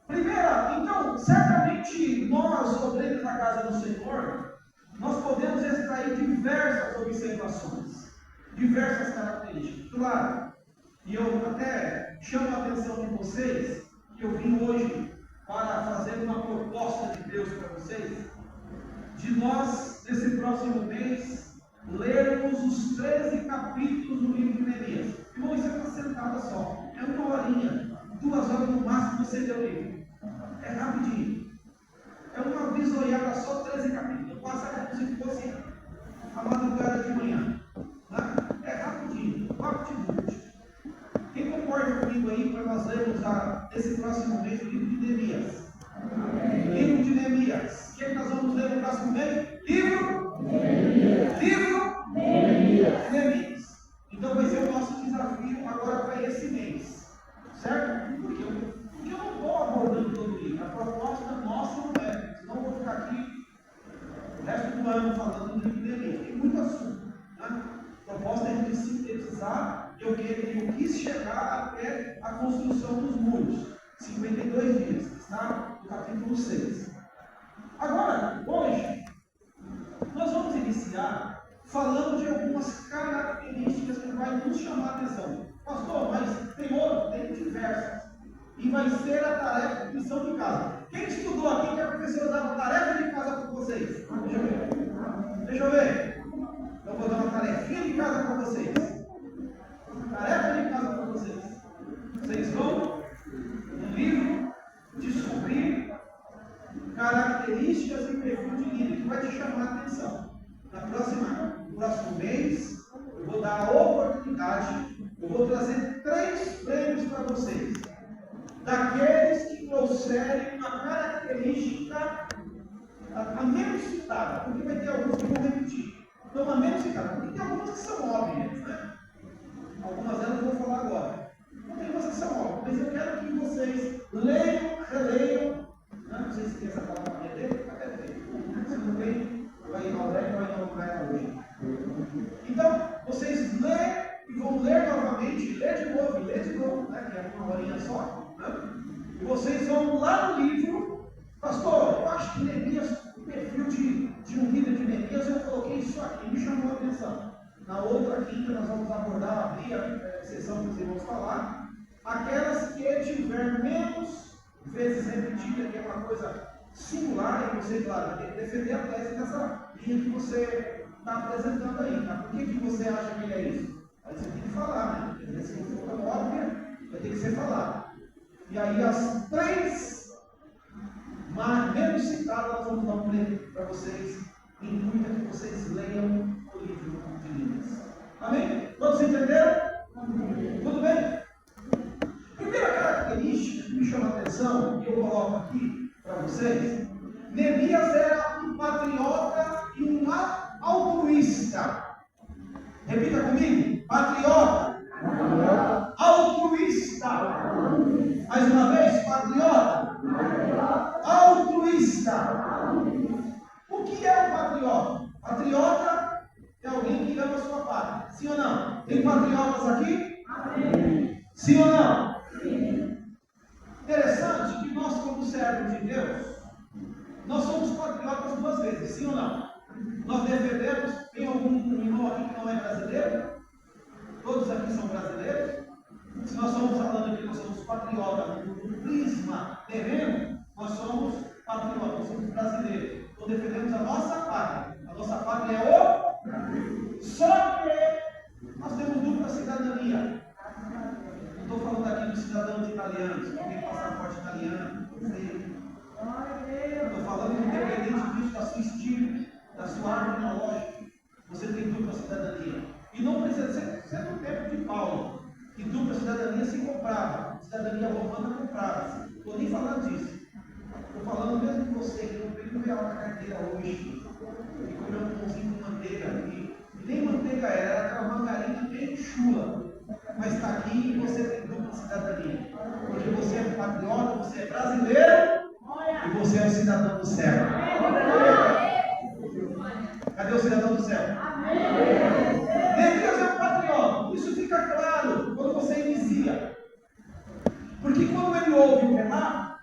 Primeira, então, certamente nós, obreiros da casa do Senhor, nós podemos extrair diversas observações, diversas características. Claro, e eu até chamo a atenção de vocês, que eu vim hoje para fazer uma proposta de Deus para vocês, de nós, nesse próximo mês, lermos os 13 capítulos do livro de Neemias. Irmão, isso é uma sentada só, é 1 horinha, 2 horas no máximo você lê o livro. É rapidinho. É uma visoiada só, 13 capítulos. Passa como se fosse a madrugada de manhã. É rapidinho, rapidinho. Quem concorda comigo aí para nós lermos esse próximo mês o livro de Neemias? Livro de Neemias. O que nós vamos ler no próximo mês? Livro? Neemias. Livro? Neemias. Então vai ser o nosso desafio agora para esse mês. Certo? Porque eu não estou abordando todo o livro. A proposta nossa não é. Senão eu vou ficar aqui o resto do ano falando do livro de Neemias. Tem muito assunto. Né? A proposta é a gente sintetizar. Eu quis chegar até a construção dos muros. 52 dias. Está no capítulo 6. Agora, hoje, nós vamos iniciar falando de algumas características que vai nos chamar a atenção. Pastor, mas tem outro? Tem diversas. E vai ser a tarefa de lição de casa. Quem estudou aqui que a professora dava tarefa de casa para vocês? Deixa eu ver. Eu vou dar uma tarefinha de casa para vocês. Tarefa de casa para vocês. Vocês vão, no livro, descobrir características e perfil de líder que vai te chamar a atenção. No próximo mês, eu vou dar a oportunidade, eu vou trazer 3 prêmios para vocês. Daqueles que trouxerem uma característica a menos citada, porque vai ter alguns que vão repetir. Então, a menos citada, porque tem algumas que são óbvias, né? Algumas delas eu vou falar agora. Não tem umas que são óbvias, mas eu quero que vocês leiam, releiam. Não sei se tem essa palavra reler, até tem. Se não tem, vai ir ao breve, vai não vai hoje. Então, vocês lêem e vão ler novamente, ler de novo, né? Que é 1 horinha só. Né? E vocês vão lá no livro, pastor, eu acho que Neemias, o perfil de um líder de Neemias, eu coloquei isso aqui, me chamou a atenção. Na outra quinta nós vamos abordar, abrir a sessão que os irmãos falar, aquelas que tiver menos vezes repetida, que é uma coisa singular, e você, claro, tem que defender a tese dessa linha que você está apresentando aí, tá? Por que você acha que ele é isso? Aí você tem que falar, né? Quer dizer, se não for tão óbvio, vai ter que ser falado. E aí as 3 menos citadas nós vamos dar para vocês, intuita que vocês leiam o livro de Líderes. Amém? Todos entenderam? Amém. Tudo bem? Primeira característica que me chama a atenção, e eu coloco aqui para vocês, Neemias era um patriota e um altruísta. Repita comigo: patriota, altruísta. Mais uma vez: patriota, altruísta. O que é um patriota? Patriota é alguém que ama a sua pátria. Sim ou não? Tem patriotas aqui? Amém. Sim ou não? Sim. Interessante que nós, como servos de Deus, nós somos patriotas 2 vezes. Sim ou não? Nós defendemos. Tem algum irmão aqui que não é brasileiro? Todos aqui são brasileiros? Se nós estamos falando que nós somos patriotas no prisma terreno, nós somos patriotas, nós somos brasileiros. Então defendemos a nossa pátria. A nossa pátria é o... Só que nós temos dupla cidadania. Não estou falando aqui dos cidadãos italianos, que tem passaporte italiano. Estou falando independente disso, da sua estilo, da sua árvore genealógica. Você tem dupla cidadania. E não precisa ser no tempo de Paulo, que dupla cidadania se comprava. Cidadania romana comprava. Estou nem falando disso. Estou falando mesmo de você que não tem R$1 na carteira hoje, e comeu um pãozinho com manteiga, e nem manteiga era aquela margarina bem chula, mas está aqui e você tem dupla cidadania, porque você é patriota, você é brasileiro e você é um cidadão do céu. Cadê o cidadão do céu? Neemias é um patriota. Isso fica claro quando você inicia, porque quando ele ouve o relato,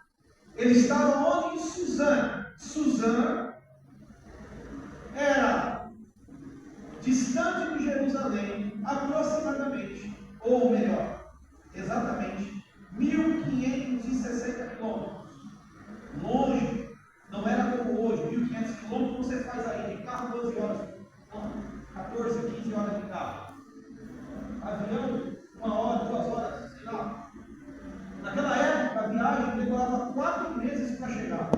ele estava onde? Em Suzã. Suzã era distante de Jerusalém aproximadamente, ou melhor, exatamente 1.560 quilômetros. Longe, não era como hoje, 1.500 quilômetros você faz aí, de carro 12 horas, não, 14, 15 horas de carro. Avião, 1 hora, 2 horas, sei lá. Naquela época, a viagem demorava 4 meses para chegar.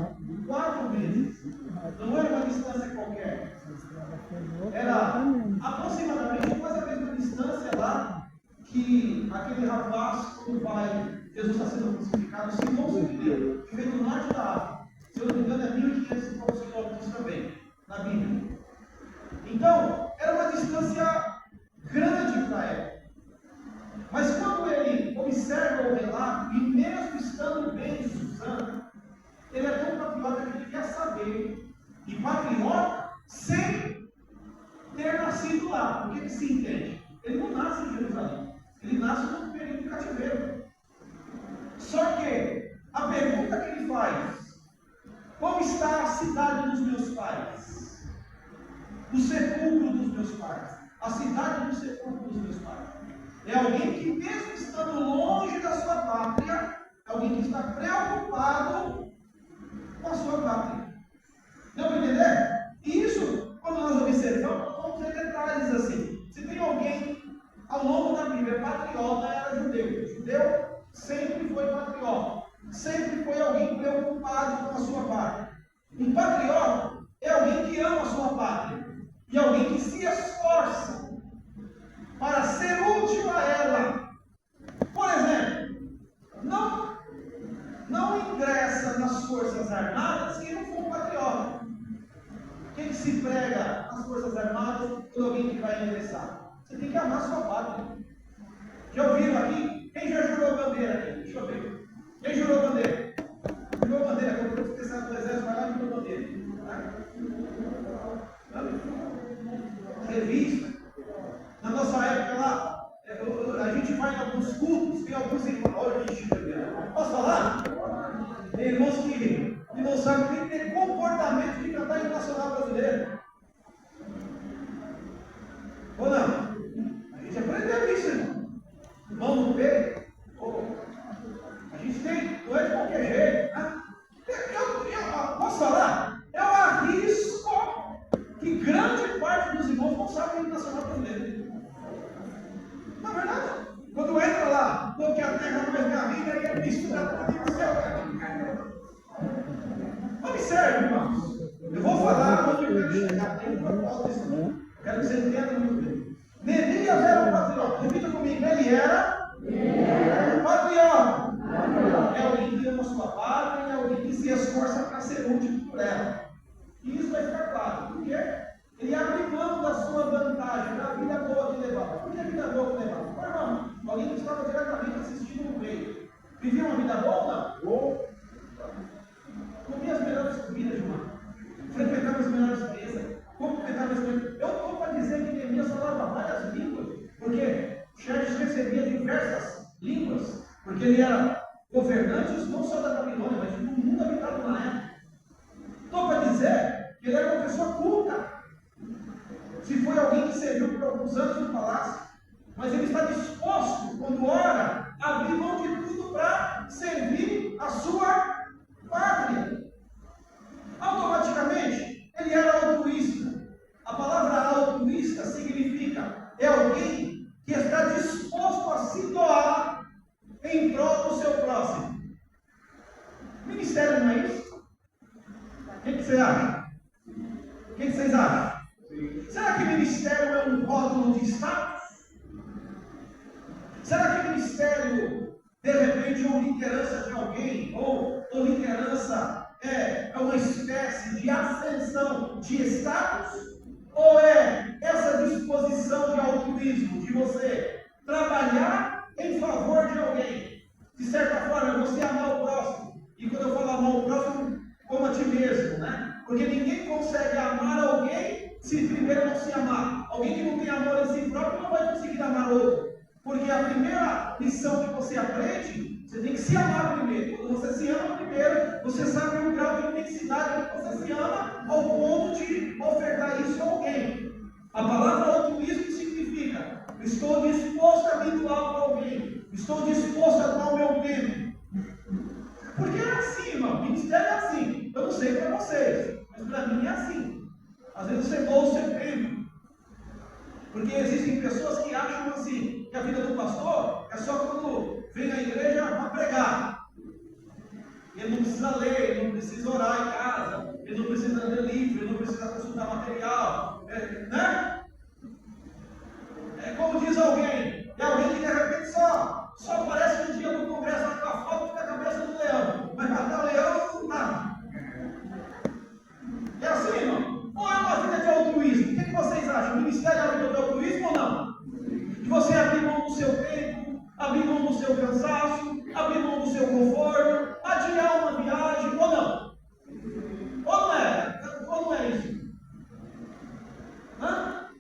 4 meses. Não era uma distância qualquer. Era aproximadamente quase a mesma distância lá que aquele rapaz, quando vai, Jesus está sendo crucificado, Simão Sirineu, que veio do norte da África. Se eu não me engano, é 1.500 e poucos quilômetros também, na Bíblia. Então, era uma distância grande para a época. Mas quando ele observa o relato, e mesmo estando bem em Suzã, ele é tão patriota que ele quer saber. E patriota sem ter nascido lá. Por que se entende? Ele não nasce em Jerusalém. Ele nasce no período de cativeiro. Só que a pergunta que ele faz: como está a cidade dos meus pais? O sepulcro dos meus pais. A cidade do sepulcro dos meus pais. É alguém que, mesmo estando longe da sua pátria, é alguém que está preocupado com a sua pátria. Deu para entender? E isso, quando nós observamos, nós vamos ver detalhes assim. Se tem alguém, ao longo da Bíblia, patriota, era judeu. Judeu sempre foi patriota. Sempre foi alguém preocupado com a sua pátria. Um patriota é alguém que ama a sua pátria. E alguém que se esforça para ser útil a ela. Por exemplo, não ingressa nas Forças Armadas quem não for um patriota. Quem que se prega nas Forças Armadas por alguém que vai ingressar? Você tem que amar a sua pátria. Já ouviram aqui? Quem já jurou bandeira aqui? Deixa eu ver. Quem jurou bandeira? Jurou bandeira, quando eu fui do exército, vai lá e jurou bandeira. Revista. Na nossa época lá, a gente vai em alguns cultos, tem alguns irmãos. Posso falar? Tem irmãos que não sabem nem ter comportamento de cantar em nacional brasileiro. Ou não? A gente aprendeu isso, irmão. Mão no peito. A gente tem, não é de qualquer Observe, irmãos. Eu vou falar onde eu quero chegar. Tem um propósito disso aqui. Quero que você entenda muito bem. Neemias era um patriota. Repita comigo. Ele era um patriota. É alguém que ama a sua pátria, é alguém que se esforça para ser útil por ela. E isso vai ficar claro. Por quê? Ele abre mão da sua vantagem, da vida boa que levava. Por que a vida boa que levava? Por irmão, alguém que estava diretamente assistindo o rei. Vivia uma vida boa ou não? Comia as melhores comidas, irmão. Frequentava as melhores mesas. Frequentava as melhores... Eu estou para dizer que Neemias falava várias línguas. Porque Xerxes recebia diversas línguas. Porque ele era governante não só da Babilônia, mas do mundo habitado na época. Estou para dizer que ele era uma pessoa culta. Se foi alguém que serviu por alguns anos no palácio, mas ele está disposto, quando ora, a abrir mão de tudo para servir a sua pátria. Automaticamente, ele era altruísta. A palavra altruísta significa é alguém que está disposto a se doar em prol do seu próximo. Ministério não é isso? O que você acha? O que vocês acham? Será que ministério é um rótulo de status? Será que ministério, de repente, ou liderança de alguém, ou liderança é uma espécie de ascensão de status? Ou é essa disposição de altruísmo, de você trabalhar em favor de alguém? De certa forma, você amar o próximo. E quando eu falo amar o próximo, como a ti mesmo, né? Porque ninguém consegue amar alguém se primeiro não se amar. Alguém que não tem amor em si próprio não vai conseguir amar outro. Porque a primeira lição que você aprende, você tem que se amar primeiro. Quando você se ama primeiro, você sabe o grau de intensidade que você se ama ao ponto de ofertar isso a alguém. A palavra altruísmo significa: estou disposto a me doar para alguém. Estou disposto a dar o meu tempo. Porque é assim, irmão. O ministério é assim. Eu não sei para vocês, mas para mim é assim. Às vezes você doa o seu tempo. Porque existem pessoas que acham assim, que a vida do pastor é só quando vem à igreja para pregar. Ele não precisa ler, ele não precisa orar em casa, ele não precisa ler livro, ele não precisa consultar material. Né? É como diz alguém, é alguém que de repente só aparece um dia no congresso lá com a foto com a cabeça do leão. Mas matar o leão não dá. É assim, irmão? Ou é uma vida de altruísmo? O que vocês acham? O ministério é uma vida de altruísmo ou não? De você abrir mão do seu tempo, abrir mão do seu cansaço, abrir mão do seu conforto, adiar uma viagem ou não? Ou não é? Ou não é isso?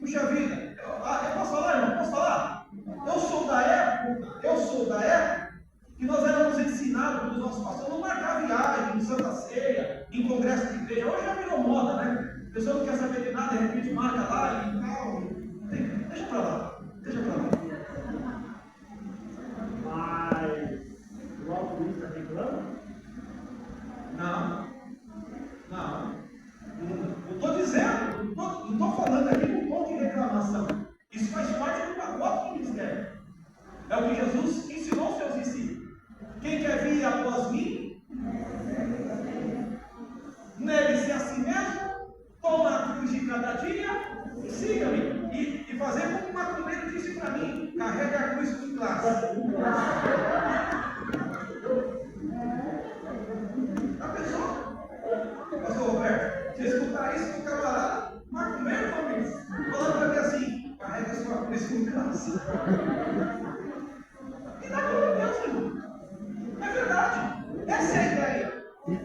Puxa vida. Eu posso falar, irmão? Posso falar? Eu sou da época que nós éramos ensinados pelos nossos pastores a não marcar viagem em Santa Ceia, em congresso de igreja. Hoje já virou moda, né? A pessoa não quer saber de nada, de repente marca lá e tal. Deixa pra lá. Mas o altruísta reclama? Não. Eu estou dizendo, não estou falando aqui no tom de reclamação. Isso faz parte do pacote do ministério. É o que Jesus ensinou aos seus discípulos. Quem quer vir após mim, negue-se a si mesmo, toma a cruz de cada dia e siga-me. E fazer como uma macumbeiro disse para mim: carrega a cruz com classe. A pessoa, pastor Roberto, se escutar isso do camarada, macumbeiro, falando para mim assim: carrega a sua cruz com classe. E dá glória a Deus, irmão. É verdade. Essa é a ideia.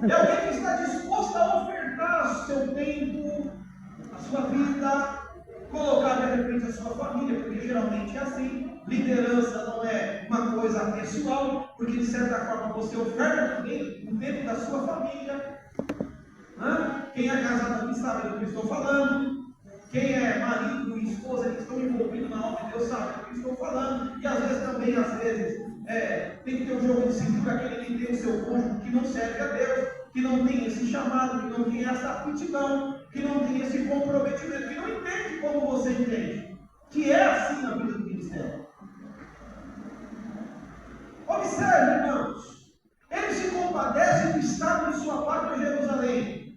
É alguém que está disposto a ofertar seu tempo, a sua vida, colocar de repente a sua família, porque geralmente é assim. Liderança não é uma coisa pessoal, porque de certa forma você oferta também o tempo da sua família. Quem é casado aqui sabe do que eu estou falando. Quem é marido e esposa que estão envolvidos na obra de Deus sabe do que eu estou falando. E às vezes também, tem que ter um jogo de cintura, aquele que tem o seu cônjuge que não serve a Deus, que não tem esse chamado, que não tem essa aptidão, que não tem esse comprometimento, que não entende como você entende. Que é assim na vida do ministério. Observe, irmãos. Ele se compadece do estado de sua pátria Jerusalém.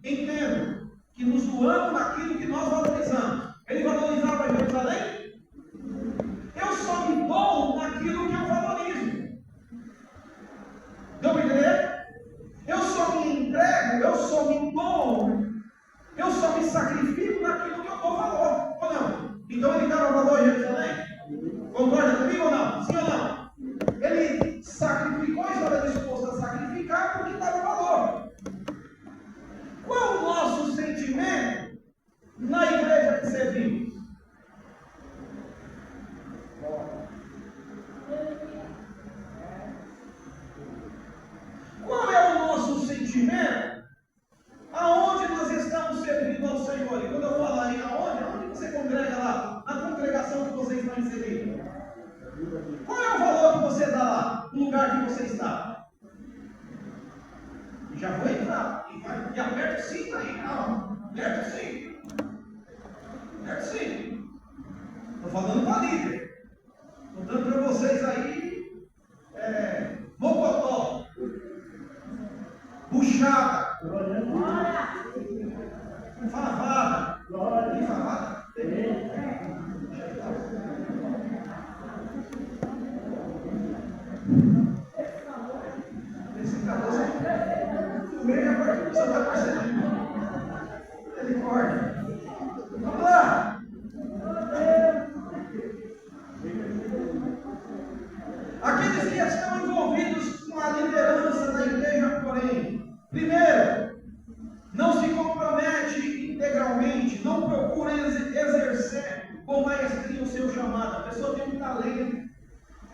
corda. Vamos lá. Aqueles que estão envolvidos com a liderança da igreja, porém, primeiro, não se compromete integralmente, não procura exercer com maestria o seu chamado. A pessoa tem um talento,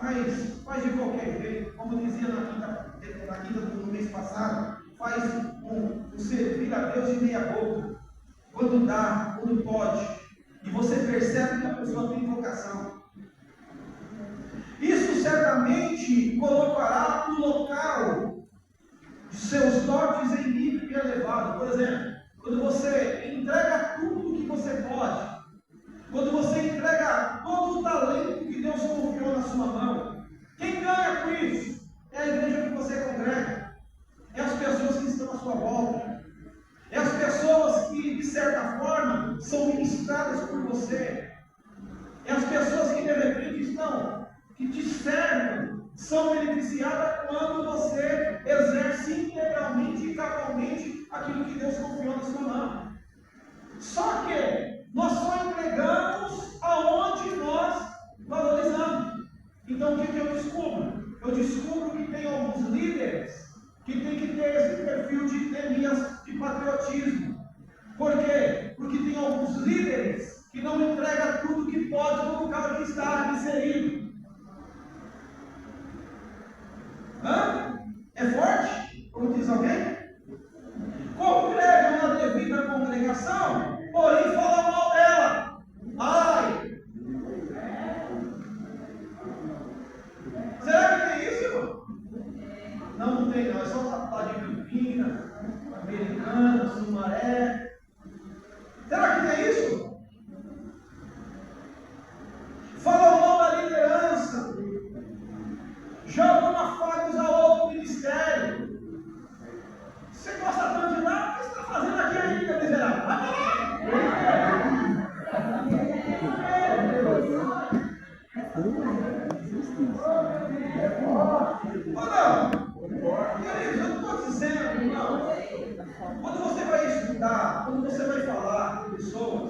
mas faz de qualquer jeito, como dizia na quinta do mês passado, faz o servir a Deus de meia boca, quando dá, quando pode, e você percebe que a pessoa tem vocação. Isso certamente colocará o local de seus dotes em nível elevado. Por exemplo, quando você entrega tudo o que você pode, quando você entrega todo o talento que Deus confiou na sua mão, quem ganha com isso? É a igreja que você congrega, é as pessoas que estão à sua volta, é as pessoas que, de certa forma, são ministradas por você, é as pessoas que, de repente, que te servem, são beneficiadas quando você exerce integralmente e cabalmente aquilo que Deus confiou na sua mão. Só que nós só entregamos aonde nós valorizamos. Então o que eu descubro? Eu descubro que tem alguns líderes que tem que ter esse perfil de temias, de patriotismo. Por quê? Porque tem alguns líderes que não entregam tudo que pode no lugar que está inserido. É forte? Como diz alguém? Congregam na devida congregação, porém falam mal dela. Ai! Será que tem isso, irmão? Não tem não, é só falar de Campinas, Americana, Sumaré. Será que tem isso? Falam mal da liderança, jogam afagos a outro ministério. Você gosta tanto de lá, o que você está fazendo aqui ainda, miserável? Vai para lá! Ou não? Queridos, eu não estou dizendo, não. Quando você vai estudar, quando você vai falar com pessoas,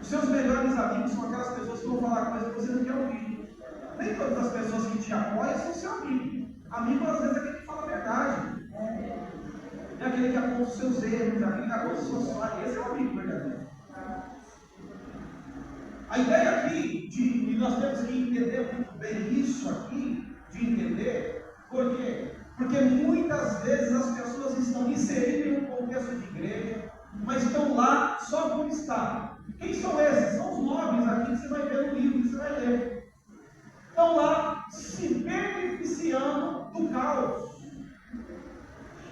os seus melhores amigos são aquelas pessoas que vão falar coisas que você não quer ouvir. Nem todas as pessoas que te apoiam são seu amigo. Amigo, às vezes, é aquele que fala a verdade. É aquele que aponta os seus erros, é aquele que aponta as suas falhas. Esse é o amigo verdadeiro. A ideia aqui, e nós temos que entender muito bem isso aqui, de entender, por quê? Porque muitas vezes as pessoas estão inseridas em um contexto de igreja, mas estão lá só por estar. Quem são esses? São os nobres aqui que você vai ver no livro, que você vai ler. Estão lá se beneficiando do caos.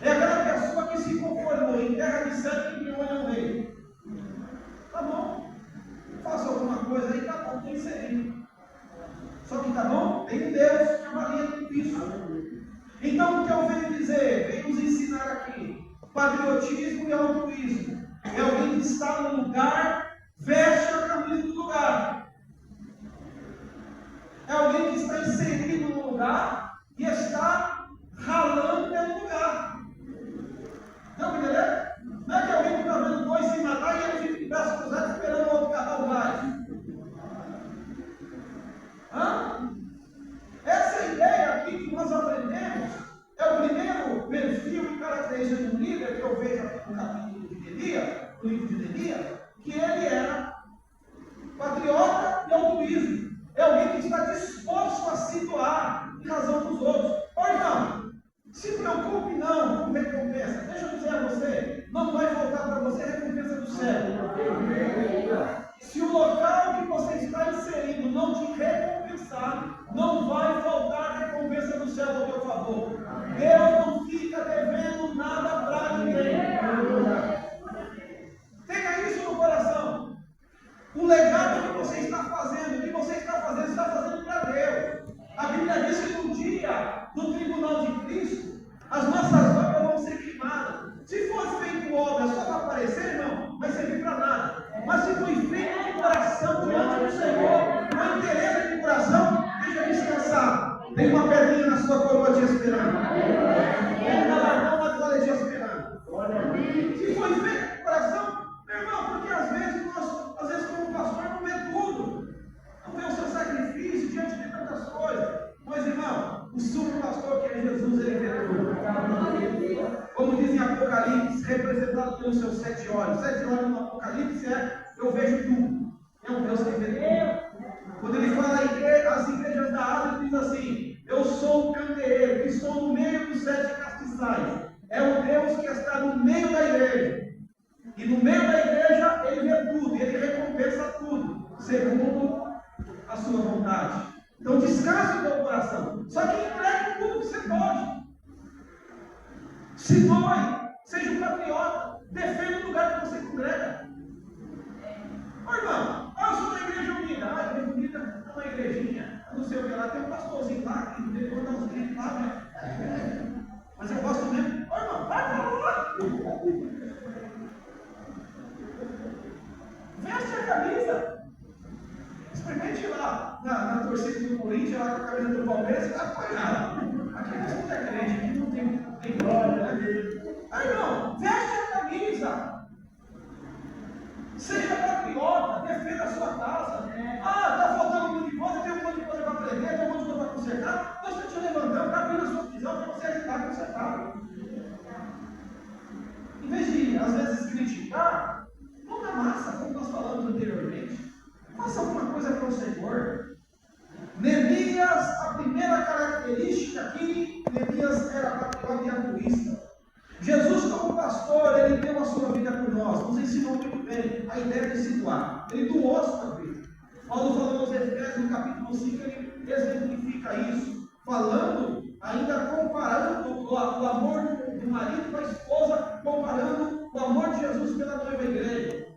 É aquela pessoa que se conformou em terra de sangue que olha o rei. Tá bom, faça alguma coisa aí, tá bom, tem que ser. Só que tá bom, tem Deus que avalia tudo isso. Então o que eu venho dizer, venho nos ensinar aqui: patriotismo e altruísmo. É alguém que está no lugar, veste a camisa do lugar. É alguém que está inserido no lugar e está ralando pelo lugar. Não, entendeu? Não é que alguém que está vendo dois se matar e ele fica de braços cruzados esperando o outro catar o gás. Essa ideia aqui que nós aprendemos é o primeiro perfil e característica de um líder que eu vejo aqui no capítulo de Neemias, no livro de Neemias, que ele era patriota e altruísmo. É alguém que está disposto a se doar em razão dos outros. Ora não, se preocupe não com recompensa. Deixa eu dizer a você, não vai voltar para você a recompensa do céu. Se o local que você está inserindo não te recompensar, não vai faltar a recompensa do céu ao teu favor. Deus não fica devendo nada para ninguém. Tenha isso no coração. O legado que você está fazendo, está fazendo para Deus. A Bíblia diz que no dia do tribunal de Cristo, as nossas obras vão ser queimadas. Se for feito obra só para aparecer, não vai servir para nada. Mas se foi feito de coração diante do Senhor, com interesse de coração, deixa descansar. Tem uma pedrinha na sua coroa te esperando. Tem um galardão na toalha te esperando. Se foi feito de coração, pelos seus 7 olhos. 7 olhos no Apocalipse eu vejo tudo. É um Deus que vê tudo. Quando ele fala às igrejas da Ásia, ele diz assim: eu sou o candeeiro, que estou no meio dos 7 castiçais. É o Deus que está no meio da igreja. E no meio da igreja ele vê tudo, ele recompensa tudo, segundo a sua vontade. Então descanse o teu coração. Só que entregue tudo que você pode. Se doe, seja um patriota, defenda o lugar que você congrega. Ô irmão, eu sou da igreja unida. A igreja unida é uma igrejinha, eu não sei o que lá, tem um pastorzinho lá, que tem que dar uns gritos lá, né? Mas eu gosto mesmo. Ô irmão, vai para lá! Veste a camisa. Experimente lá na torcida do Corinthians, lá com a camisa do Palmeiras, você vai apanhar. Aqui não é muita crente, aqui não tem glória, né? Aí irmão, veste a camisa. Seja patriota, defenda a sua casa. Está faltando um monte de coisa, tem um monte de coisa para aprender, tem um monte de coisa para consertar. Deus está te levantando, está abrindo a sua visão para você ajudar a consertar. Em vez de, às vezes, criticar, mão na massa, como nós falamos anteriormente. Faça alguma coisa para o Senhor. Neemias, a primeira característica aqui, Neemias era patriota e altruísta. Jesus, como pastor, ele deu a sua vida por nós, nos ensinou muito bem a ideia de se doar. Ele doou a sua vida. Paulo falou aos Efésios, no capítulo 5, ele exemplifica isso, falando, ainda comparando o amor do marido com a esposa, comparando o amor de Jesus pela noiva igreja.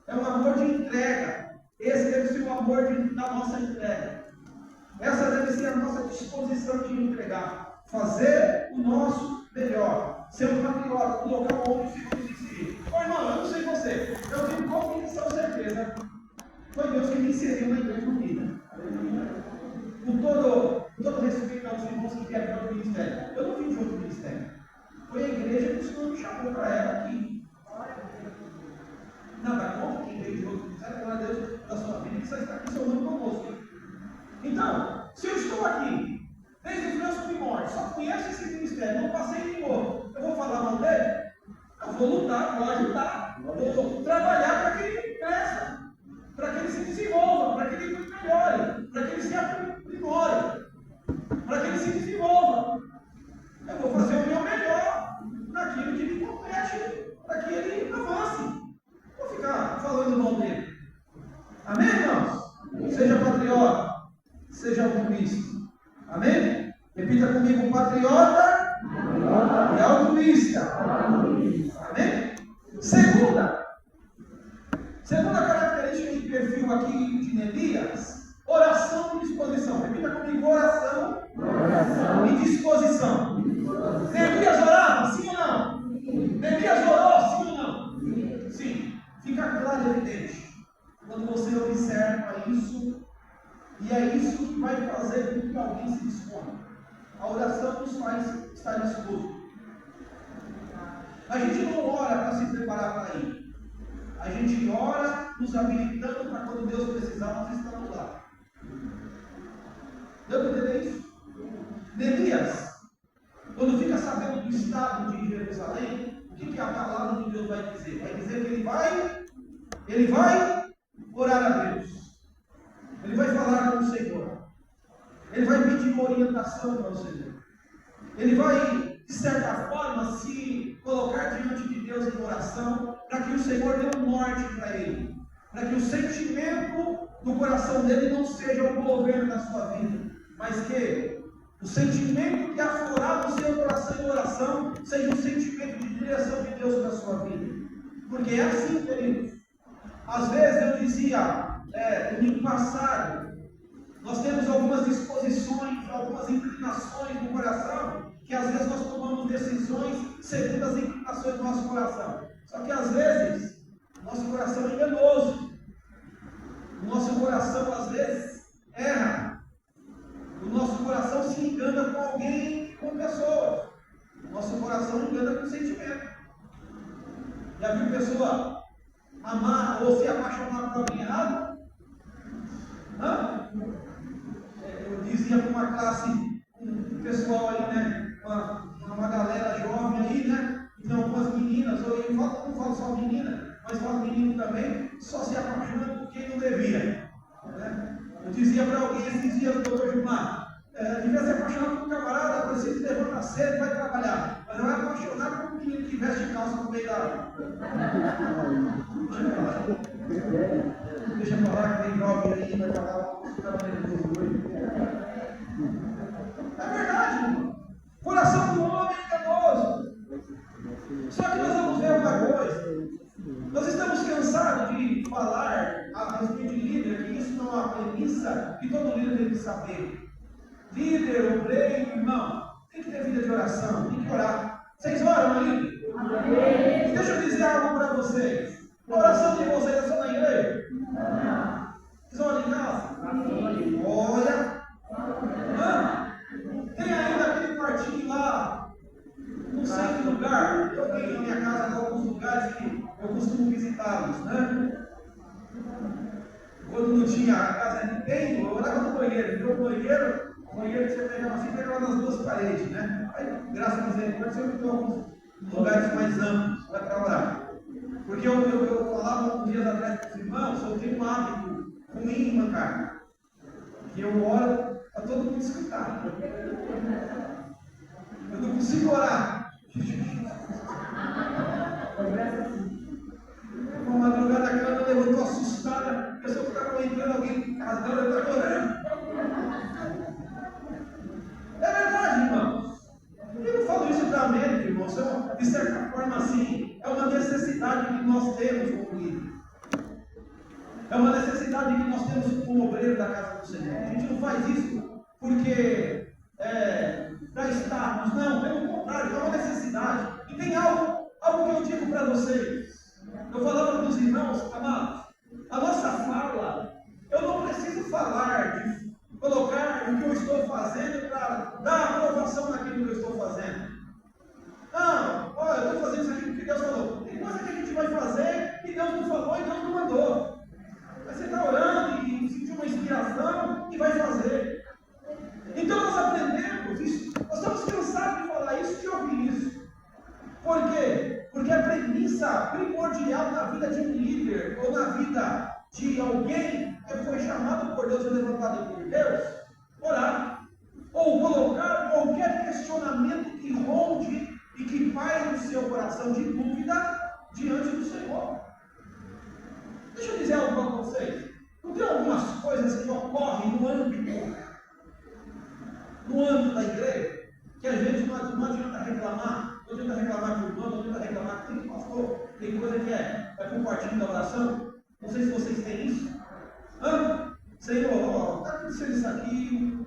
É um amor de entrega. Esse deve ser o amor da nossa entrega. Essa deve ser a nossa disposição de entregar. Fazer o nosso melhor. Ser um patriota, colocar o homem em segundo de si. Ô irmão, eu não sei você, eu tenho convicção, certeza. Foi Deus que me inseriu na igreja unida. Com todo respeito aos irmãos que vieram para o ministério. Eu não vim de outro ministério. Foi a igreja que o Senhor me chamou para ela aqui. Nada contra quem veio de outro ministério, glória a Deus da sua vida, que só está aqui somando conosco. Então, se eu estou aqui, desde os meus primórdios, só conheço esse ministério, não passei em outro, eu vou falar mal dele? Eu vou lutar, vou ajudar, vou trabalhar para que ele cresça, para que ele se desenvolva, para que ele melhore, para que ele se aprimore, para que ele se desenvolva. Eu vou fazer o meu melhor naquilo que me compete, para que ele avance. Vou ficar falando mal dele. Amém, irmãos? Seja patriota, seja altruísta. Amém? Repita comigo: patriota e altruísta. Amém? Segunda característica de perfil aqui de Neemias: oração e disposição. Repita comigo: oração e disposição. Neemias orava, sim ou não? Neemias orou, sim ou não? Sim. Fica claro e evidente quando você observa isso, e é isso que vai fazer com que alguém se disponha. A oração nos faz estar disposto. A gente não ora para se preparar para ir. A gente ora nos habilitando para quando Deus precisar, nós estamos lá. Deu para entender isso? Neemias, quando fica sabendo do estado de Jerusalém, o que a palavra de Deus vai dizer? Vai dizer que ele vai orar a Deus. Ele vai falar com o Senhor. Ele vai pedir uma orientação para o Senhor. Ele vai, de certa forma, se colocar diante de Deus em oração, para que o Senhor dê um norte para ele. Para que o sentimento do coração dele não seja o governo da sua vida, mas que o sentimento que aflorar no seu coração em oração seja um sentimento de direção de Deus para a sua vida. Porque é assim, queridos. Às vezes eu dizia, domingo passado, nós temos algumas disposições, algumas inclinações no coração, que às vezes nós tomamos decisões segundo as inclinações do nosso coração. Só que às vezes, nosso coração é enganoso. O nosso coração às vezes erra. O nosso coração se engana com alguém, com pessoas. O nosso coração engana com sentimento. Já viu pessoa amar ou se apaixonar por alguém errado? Eu dizia para uma classe, um pessoal aí, né? Uma galera jovem aí, né? Então, algumas meninas meninas, ou eu não falo só menina, mas falo menino também, só se apaixona por quem não devia. Né? Eu dizia para alguém esses dias, o doutor Gilmar, devia se apaixonar por um camarada, precisa se levantar cedo e vai trabalhar. Mas não é apaixonar por um menino que veste calça no meio da. Deixa eu falar que tem jovem aí, vai falar. É verdade, irmão. Coração do homem é enganoso. Só que nós vamos ver uma coisa. Nós estamos cansados de falar a respeito de líder, que isso não é uma premissa que todo líder tem que saber. Líder, obreiro, irmão, tem que ter vida de oração, tem que orar. Vocês oram aí? Amém. Deixa eu dizer algo para vocês. A oração de vocês é só na igreja? Não. Vocês oram em casa? Amém. Olha. Tem ainda aquele quartinho lá, não sei que lugar. Eu tenho na minha casa alguns lugares que eu costumo visitá-los, né? Quando não tinha a casa de ninguém, eu orava no banheiro. Virou o banheiro que você pegava assim, pegava nas duas paredes, né? Aí, graças a Deus, sempre tem alguns lugares mais amplos para orar. Porque eu falava uns dias atrás com os irmãos, eu tenho um hábito ruim, mancado, que eu oro para todo mundo escutar. Eu não consigo orar. Uma madrugada a cama levantou assustada, a pessoa que estava entrando, alguém rasgando, eu estava orando. É verdade, irmãos. Eu não falo isso para mérito, irmãos. De certa forma, assim, é uma necessidade que nós temos como líder. É uma necessidade que nós temos como obreiro da casa do Senhor. A gente não faz isso porque para estarmos, não, pelo contrário, é uma necessidade. E tem algo que eu digo para vocês. Eu falava para os irmãos, amados, a nossa fala, eu não preciso falar de colocar o que eu estou fazendo para dar aprovação naquilo que eu estou fazendo. Não, olha, eu estou fazendo isso aqui porque Deus falou. Tem coisa que a gente vai fazer e Deus não falou e Deus não mandou. Mas você está orando e sentiu uma inspiração e vai fazer. Então nós aprendemos isso. Nós estamos cansados de falar isso, de ouvir isso. Por quê? Porque a premissa primordial na vida de um líder ou na vida de alguém que foi chamado por Deus e levantado por Deus, orar. Ou colocar qualquer questionamento que ronde e que paire no seu coração de dúvida diante do Senhor. Deixa eu dizer algo para vocês. Não tem algumas coisas que ocorrem no âmbito da igreja, que a gente não adianta reclamar, não adianta reclamar de irmão, não adianta reclamar que tem pastor, tem coisa que é para o quartinho da oração. Não sei se vocês têm isso. Senhor, está acontecendo isso aqui,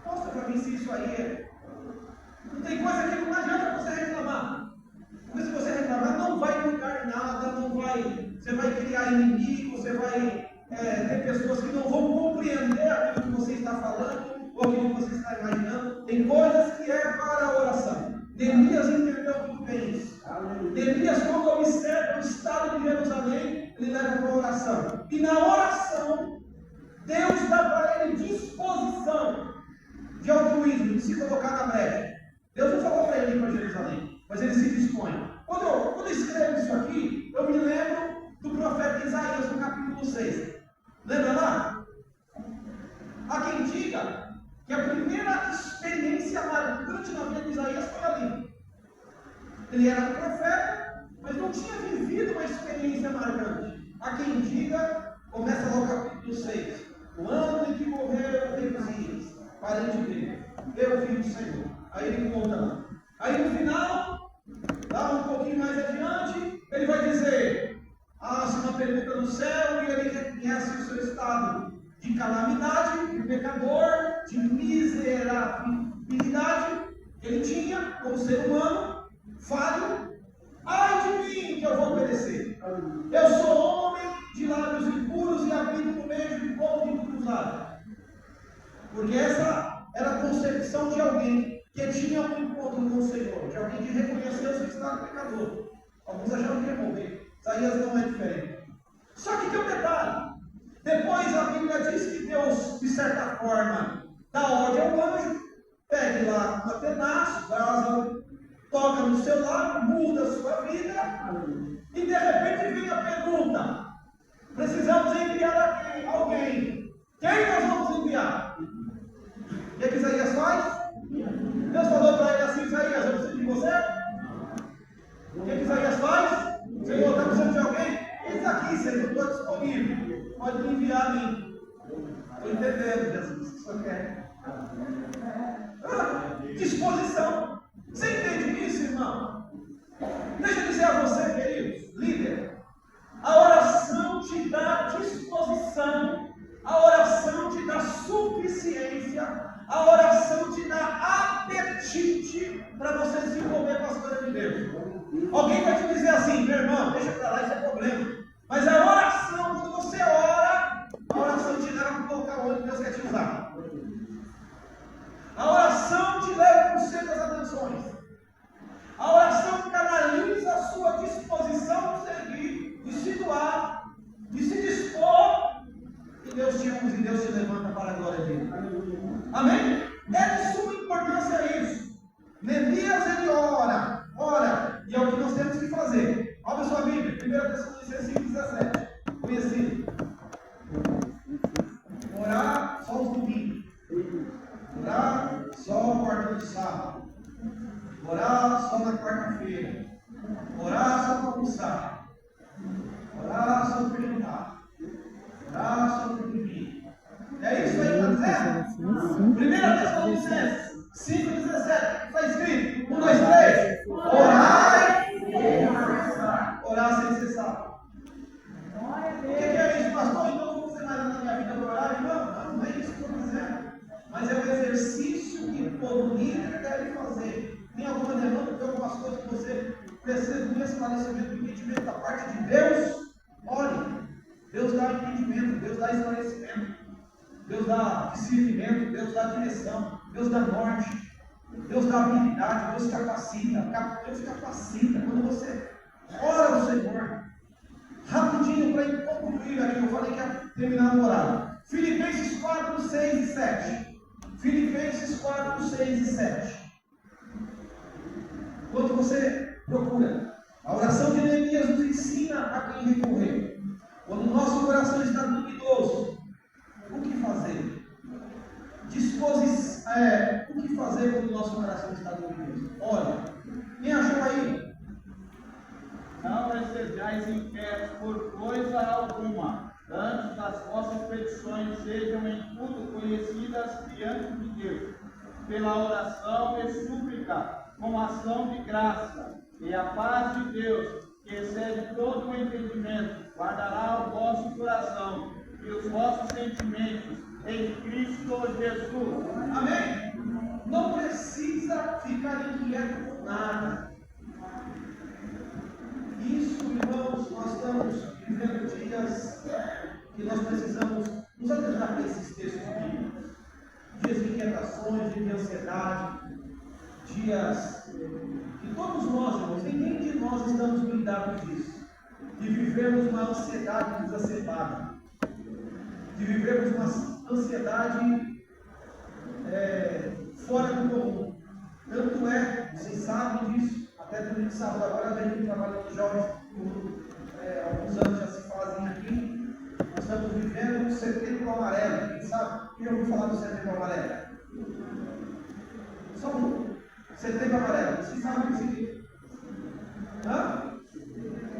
mostra para mim se isso aí é. Não tem coisa que não adianta você reclamar. Porque se você reclamar, não vai mudar nada, você vai criar inimigo, você vai ter pessoas que não vão compreender aquilo que você está falando, ou aquilo que você está imaginando. Tem coisas que é para a oração. Neemias entendeu muito bem isso. Neemias, quando observa o estado de Jerusalém, ele leva para a oração. E na oração, Deus dá para ele disposição de altruísmo, de se colocar na brecha. Deus não falou para ele ir para Jerusalém, mas ele se dispõe. Quando eu escrevo isso aqui, eu me lembro do profeta Isaías no capítulo 6. Lembra lá? Há quem diga que a primeira experiência marcante na vida de Isaías foi ali. Ele era um profeta, mas não tinha vivido uma experiência marcante. Há quem diga, começa lá o capítulo 6, o ano em que morreu o rei Uzias, parente dele, eu vi o Senhor. Aí ele conta lá. Aí no final, lá um pouquinho mais adiante, ele vai dizer, há-se uma pergunta no céu e ele reconhece o seu estado de calamidade, de pecador, de miserabilidade que ele tinha como ser humano, falho. Ai de mim que eu vou perecer. Eu sou homem de lábios impuros e habito no meio de povo de cruzado. Porque essa era a concepção de alguém que tinha um encontro com o Senhor, de alguém que reconheceu o seu estado pecador. Alguns acharam que ia morrer. Isaías não é diferente. Só que tem um detalhe. Depois a Bíblia diz que Deus, de certa forma, dá ordem ao anjo, pegue lá uma pedaço, brasa, toca no seu lado, muda a sua vida, e de repente vem a pergunta: precisamos enviar alguém. Quem nós vamos enviar? O que Isaías faz? Deus falou para ele assim: Isaías, eu preciso de você. O que Isaías faz? Senhor, está precisando de alguém? Eis aqui, Senhor, eu estou disponível. Pode me enviar a mim. Estou entendendo, Jesus, o que o Senhor quer. Disposição. Você entende isso, irmão? Deixa eu dizer a você, queridos, líder. A oração te dá disposição. A oração te dá suficiência. A oração te dá apetite para você se envolver com as coisas de Deus. Alguém vai te dizer assim: meu irmão, deixa para lá, isso é problema. Mas a oração, quando você ora, a oração te leva para colocar onde Deus quer te usar. A oração te leva para o centro das atenções. A oração canaliza a sua disposição de servir, de se doar, de se dispor. E Deus te usa e Deus te levanta para a glória dele. Amém? É de suma importância isso. Neemias, ele ora, e é o que nós temos que fazer. Abra sua Bíblia, 1 Tessalonicenses 5,17. Conhecido. Orar só os domingos. Orar só a quarta do sábado. Orar só na quarta-feira. Orar só para almoçar. Orar só para perguntar. Orar só para dormir. É isso aí que está dizendo? 1 Tessalonicenses 5,17. Está escrito: 1, 2, 3. Orar sem cessar. O que é isso, pastor? Então não vou fazer mais nada na minha vida para orar? Não é isso que eu estou dizendo. Mas é o exercício que todo líder deve fazer. Tem alguma demanda, tem algumas coisas que você precisa de um esclarecimento, do entendimento da parte de Deus? Ore. Deus dá entendimento, Deus dá esclarecimento, Deus dá discernimento, Deus dá direção, Deus dá norte, Deus dá habilidade, Deus capacita. Deus capacita. Quando você ora ao Senhor, rapidinho para concluir aqui, eu falei que ia terminar o horário. Filipenses 4, 6 e 7. Filipenses 4, 6 e 7. Quando você procura, a oração de Neemias nos ensina a quem recorrer. Quando o nosso coração está duvidoso, o que fazer? O que fazer quando o nosso coração está duvidoso? Olha, quem achou aí? Não estejais inquietos por coisa alguma, antes as vossas petições sejam em tudo conhecidas diante de Deus, pela oração e súplica, com ação de graça, e a paz de Deus, que excede todo o entendimento, guardará o vosso coração e os vossos sentimentos em Cristo Jesus. Amém? Não precisa ficar inquieto por nada. Isso, irmãos, nós estamos vivendo dias que nós precisamos nos atentar para esses textos bíblicos. Dias de inquietações, de ansiedade, dias que todos nós, irmãos, ninguém de nós estamos blindados disso. De vivermos uma ansiedade exacerbada. De vivermos uma ansiedade fora do comum. Tanto é, vocês sabem disso, até domingo de sábado, agora a gente trabalha com jovens, alguns anos já se fazem aqui. Nós estamos vivendo o Setembro Amarelo. Quem sabe? Quem ouviu falar do Setembro Amarelo? Só um. Setembro Amarelo. Vocês sabem o que significa? Hã?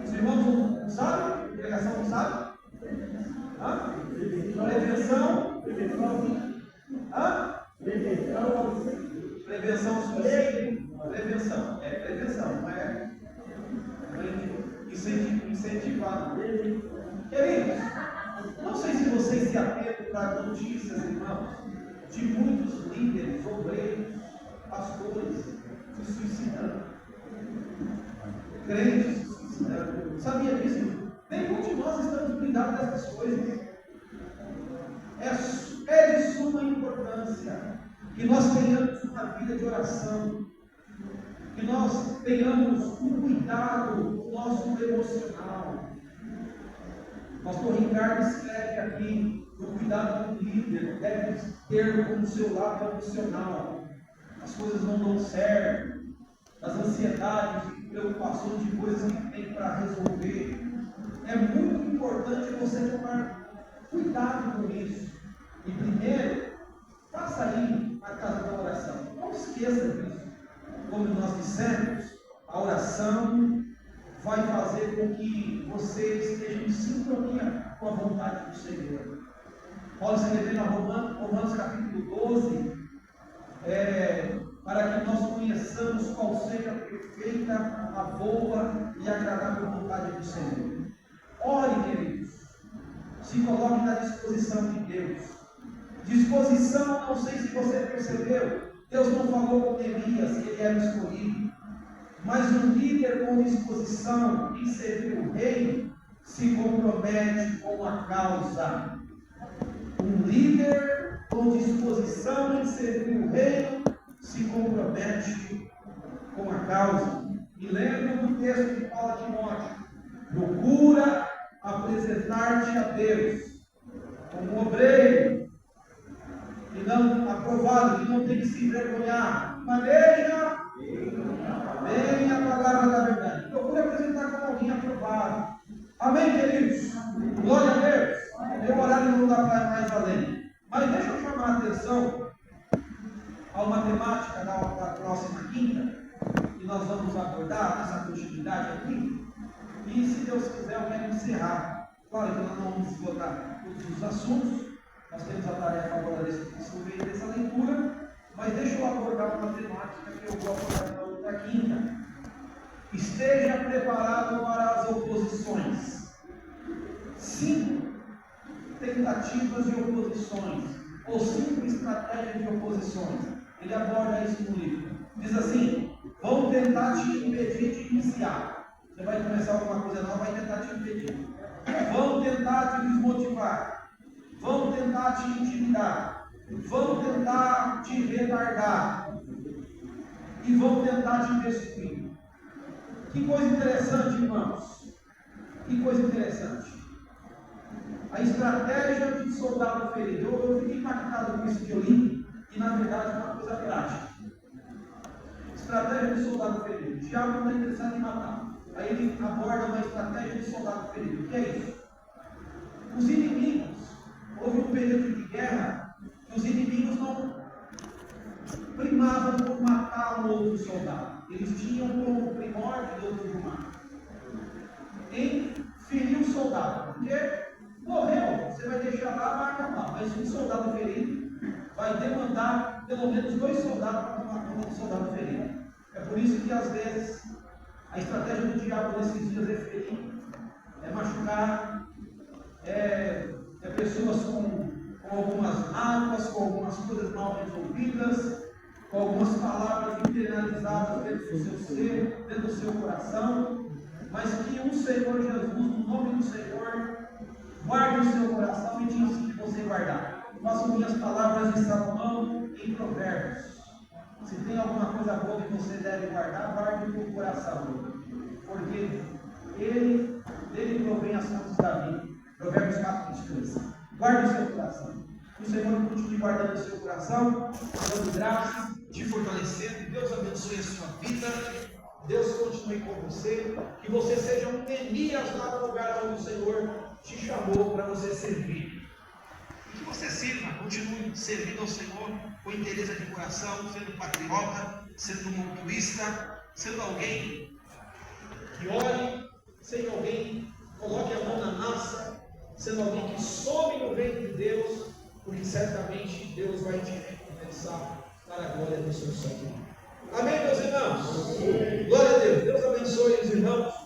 Os irmãos não sabem? A delegação não sabe? Hã? Prevenção. Hã? Prevenção ao suicídio. Prevenção. É prevenção, não é incentivar. Queridos, não sei se vocês se atentam para notícias, irmãos, de muitos líderes, obreiros, pastores se suicidando. Crentes se suicidando. Sabia disso? Nenhum de nós estamos blindados dessas coisas. É de suma importância que nós tenhamos uma vida de oração, que nós tenhamos um cuidado do nosso emocional. Pastor Ricardo escreve aqui: o cuidado do líder deve ter como seu lado emocional. As coisas não dão certo, das ansiedades, de preocupações, de coisas que tem para resolver. É muito importante você tomar cuidado com isso. E primeiro, faça aí a casa da oração. Não esqueça disso. Como nós dissemos, a oração vai fazer com que você esteja em sintonia com a vontade do Senhor. Paulo escrevendo a Romanos capítulo 12, para que nós conheçamos qual seja a perfeita, a boa e agradável vontade do Senhor. Ore, queridos, se coloque na disposição de Deus. Disposição, não sei se você percebeu, Deus não falou com Neemias que ele era escolhido, mas um líder com disposição em servir o rei se compromete com a causa. Um líder com disposição em servir o rei se compromete com a causa. E lembra do texto de Paulo a Timóteo: procura apresentar-te a Deus como um obreiro e não aprovado, que não tem que se envergonhar. Maneja bem a palavra da verdade. Procure apresentar como alguém aprovado. Amém, queridos? Glória a Deus. Meu horário não dá para ir mais além. Mas deixa eu chamar a atenção a uma temática da próxima quinta, que nós vamos abordar essa continuidade aqui. E se Deus quiser, eu quero encerrar. Claro que nós não vamos esgotar todos os assuntos, nós temos a tarefa agora dessa leitura, mas deixa eu abordar uma temática que eu vou abordar na outra quinta. Esteja preparado para as oposições. 5 tentativas de oposições, ou 5 estratégias de oposições. Ele aborda isso no livro. Diz assim: vão tentar te impedir de iniciar. Você vai começar alguma coisa nova, vai tentar te impedir. Vão tentar te desmotivar. Vão tentar te intimidar. Vão tentar te retardar. E vão tentar te destruir. Que coisa interessante, irmãos. Que coisa interessante. A estratégia de soldado ferido. Eu fiquei impactado com isso que eu li. E na verdade é uma coisa prática. Estratégia de soldado ferido. O diabo não está interessado em matar. Aí ele aborda uma estratégia de soldado ferido. O que é isso? Os inimigos, houve um período de guerra que os inimigos não primavam por matar um outro soldado. Eles tinham como primórdio do outro humano em ferir o soldado. Porque morreu, você vai deixar lá, vai acabar. Mas um soldado ferido vai demandar pelo menos 2 soldados para tomar conta do soldado ferido. É por isso que às vezes a estratégia do diabo nesses dias é ferir, é machucar, é pessoas com algumas mágoas, com algumas coisas mal resolvidas, com algumas palavras internalizadas dentro do seu ser, dentro do seu coração, mas que o Senhor Jesus, no nome do Senhor, guarde o seu coração e te ensine você guardar. Faço minhas palavras em Salomão em Provérbios. Se tem alguma coisa boa que você deve guardar, guarde no teu coração, porque dele provém as fontes da vida. Provérbios 4:22. Guarde o seu coração. Que o Senhor continue guardando o seu coração, dando graça, te fortalecendo. Deus abençoe a sua vida. Deus continue com você. Que você seja um Neemias lá no lugar onde o Senhor te chamou para você servir. E que você sirva, continue servindo ao Senhor com interesse de coração, sendo patriota, sendo um altruísta, sendo alguém que ore, sendo alguém que coloque a mão na massa, sendo alguém que some no reino de Deus, porque certamente Deus vai te recompensar para a glória do seu santo nome. Amém, meus irmãos? Glória a Deus. Deus abençoe os irmãos.